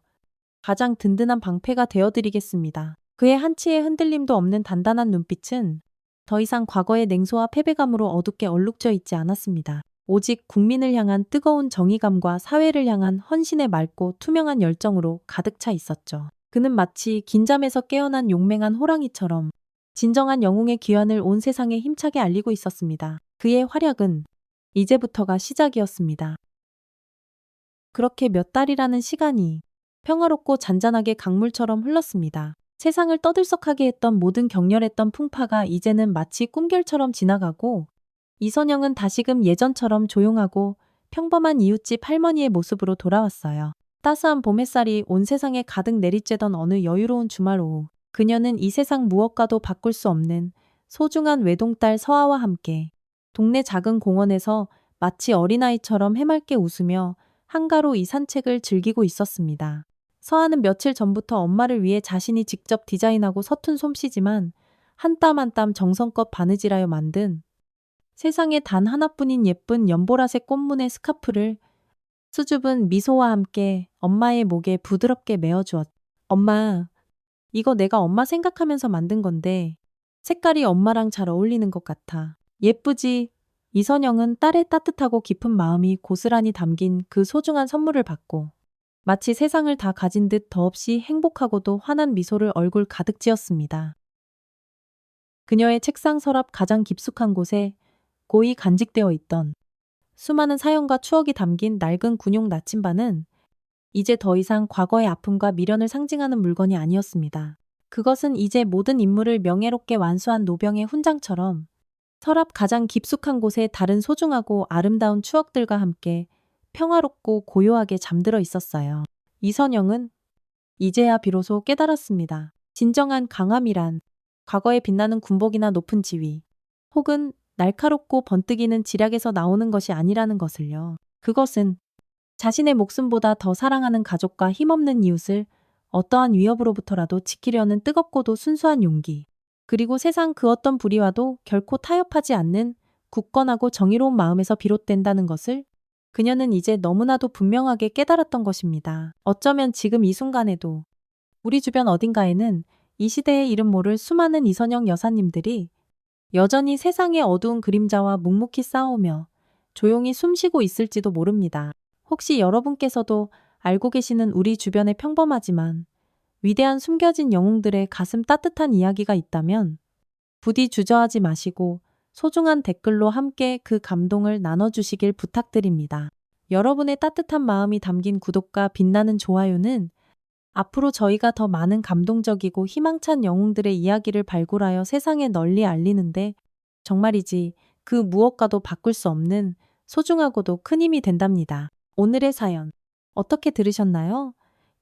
가장 든든한 방패가 되어드리겠습니다. 그의 한치의 흔들림도 없는 단단한 눈빛은 더 이상 과거의 냉소와 패배감으로 어둡게 얼룩져 있지 않았습니다. 오직 국민을 향한 뜨거운 정의감과 사회를 향한 헌신의 맑고 투명한 열정으로 가득 차 있었죠. 그는 마치 긴잠에서 깨어난 용맹한 호랑이처럼 진정한 영웅의 귀환을 온 세상에 힘차게 알리고 있었습니다. 그의 활약은 이제부터가 시작이었습니다. 그렇게 몇 달이라는 시간이 평화롭고 잔잔하게 강물처럼 흘렀습니다. 세상을 떠들썩하게 했던 모든 격렬했던 풍파가 이제는 마치 꿈결처럼 지나가고 이선영은 다시금 예전처럼 조용하고 평범한 이웃집 할머니의 모습으로 돌아왔어요. 따스한 봄 햇살이 온 세상에 가득 내리쬐던 어느 여유로운 주말 오후, 그녀는 이 세상 무엇과도 바꿀 수 없는 소중한 외동딸 서아와 함께 동네 작은 공원에서 마치 어린아이처럼 해맑게 웃으며 한가로 이 산책을 즐기고 있었습니다. 서아는 며칠 전부터 엄마를 위해 자신이 직접 디자인하고 서툰 솜씨지만 한 땀 한 땀 정성껏 바느질하여 만든 세상에 단 하나뿐인 예쁜 연보라색 꽃무늬 스카프를 수줍은 미소와 함께 엄마의 목에 부드럽게 메어주었. 엄마, 이거 내가 엄마 생각하면서 만든 건데 색깔이 엄마랑 잘 어울리는 것 같아. 예쁘지? 이선영은 딸의 따뜻하고 깊은 마음이 고스란히 담긴 그 소중한 선물을 받고 마치 세상을 다 가진 듯 더없이 행복하고도 환한 미소를 얼굴 가득 지었습니다. 그녀의 책상 서랍 가장 깊숙한 곳에 고이 간직되어 있던 수많은 사연과 추억이 담긴 낡은 군용 나침반은 이제 더 이상 과거의 아픔과 미련을 상징하는 물건이 아니었습니다. 그것은 이제 모든 인물을 명예롭게 완수한 노병의 훈장처럼 서랍 가장 깊숙한 곳에 다른 소중하고 아름다운 추억들과 함께 평화롭고 고요하게 잠들어 있었어요. 이선영은 이제야 비로소 깨달았습니다. 진정한 강함이란 과거에 빛나는 군복이나 높은 지위, 혹은 날카롭고 번뜩이는 지략에서 나오는 것이 아니라는 것을요. 그것은 자신의 목숨보다 더 사랑하는 가족과 힘없는 이웃을 어떠한 위협으로부터라도 지키려는 뜨겁고도 순수한 용기, 그리고 세상 그 어떤 불의와도 결코 타협하지 않는 굳건하고 정의로운 마음에서 비롯된다는 것을 그녀는 이제 너무나도 분명하게 깨달았던 것입니다. 어쩌면 지금 이 순간에도 우리 주변 어딘가에는 이 시대의 이름 모를 수많은 이선영 여사님들이 여전히 세상의 어두운 그림자와 묵묵히 싸우며 조용히 숨쉬고 있을지도 모릅니다. 혹시 여러분께서도 알고 계시는 우리 주변의 평범하지만 위대한 숨겨진 영웅들의 가슴 따뜻한 이야기가 있다면 부디 주저하지 마시고 소중한 댓글로 함께 그 감동을 나눠주시길 부탁드립니다. 여러분의 따뜻한 마음이 담긴 구독과 빛나는 좋아요는 앞으로 저희가 더 많은 감동적이고 희망찬 영웅들의 이야기를 발굴하여 세상에 널리 알리는데 정말이지 그 무엇과도 바꿀 수 없는 소중하고도 큰 힘이 된답니다. 오늘의 사연 어떻게 들으셨나요?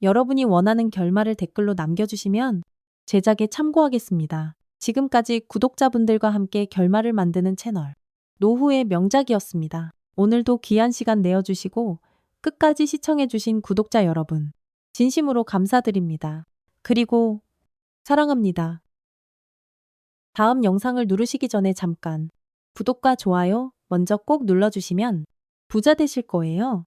여러분이 원하는 결말을 댓글로 남겨주시면 제작에 참고하겠습니다. 지금까지 구독자분들과 함께 결말을 만드는 채널 노후의 명작이었습니다. 오늘도 귀한 시간 내어주시고 끝까지 시청해주신 구독자 여러분 진심으로 감사드립니다. 그리고 사랑합니다. 다음 영상을 누르시기 전에 잠깐 구독과 좋아요 먼저 꼭 눌러주시면 부자 되실 거예요.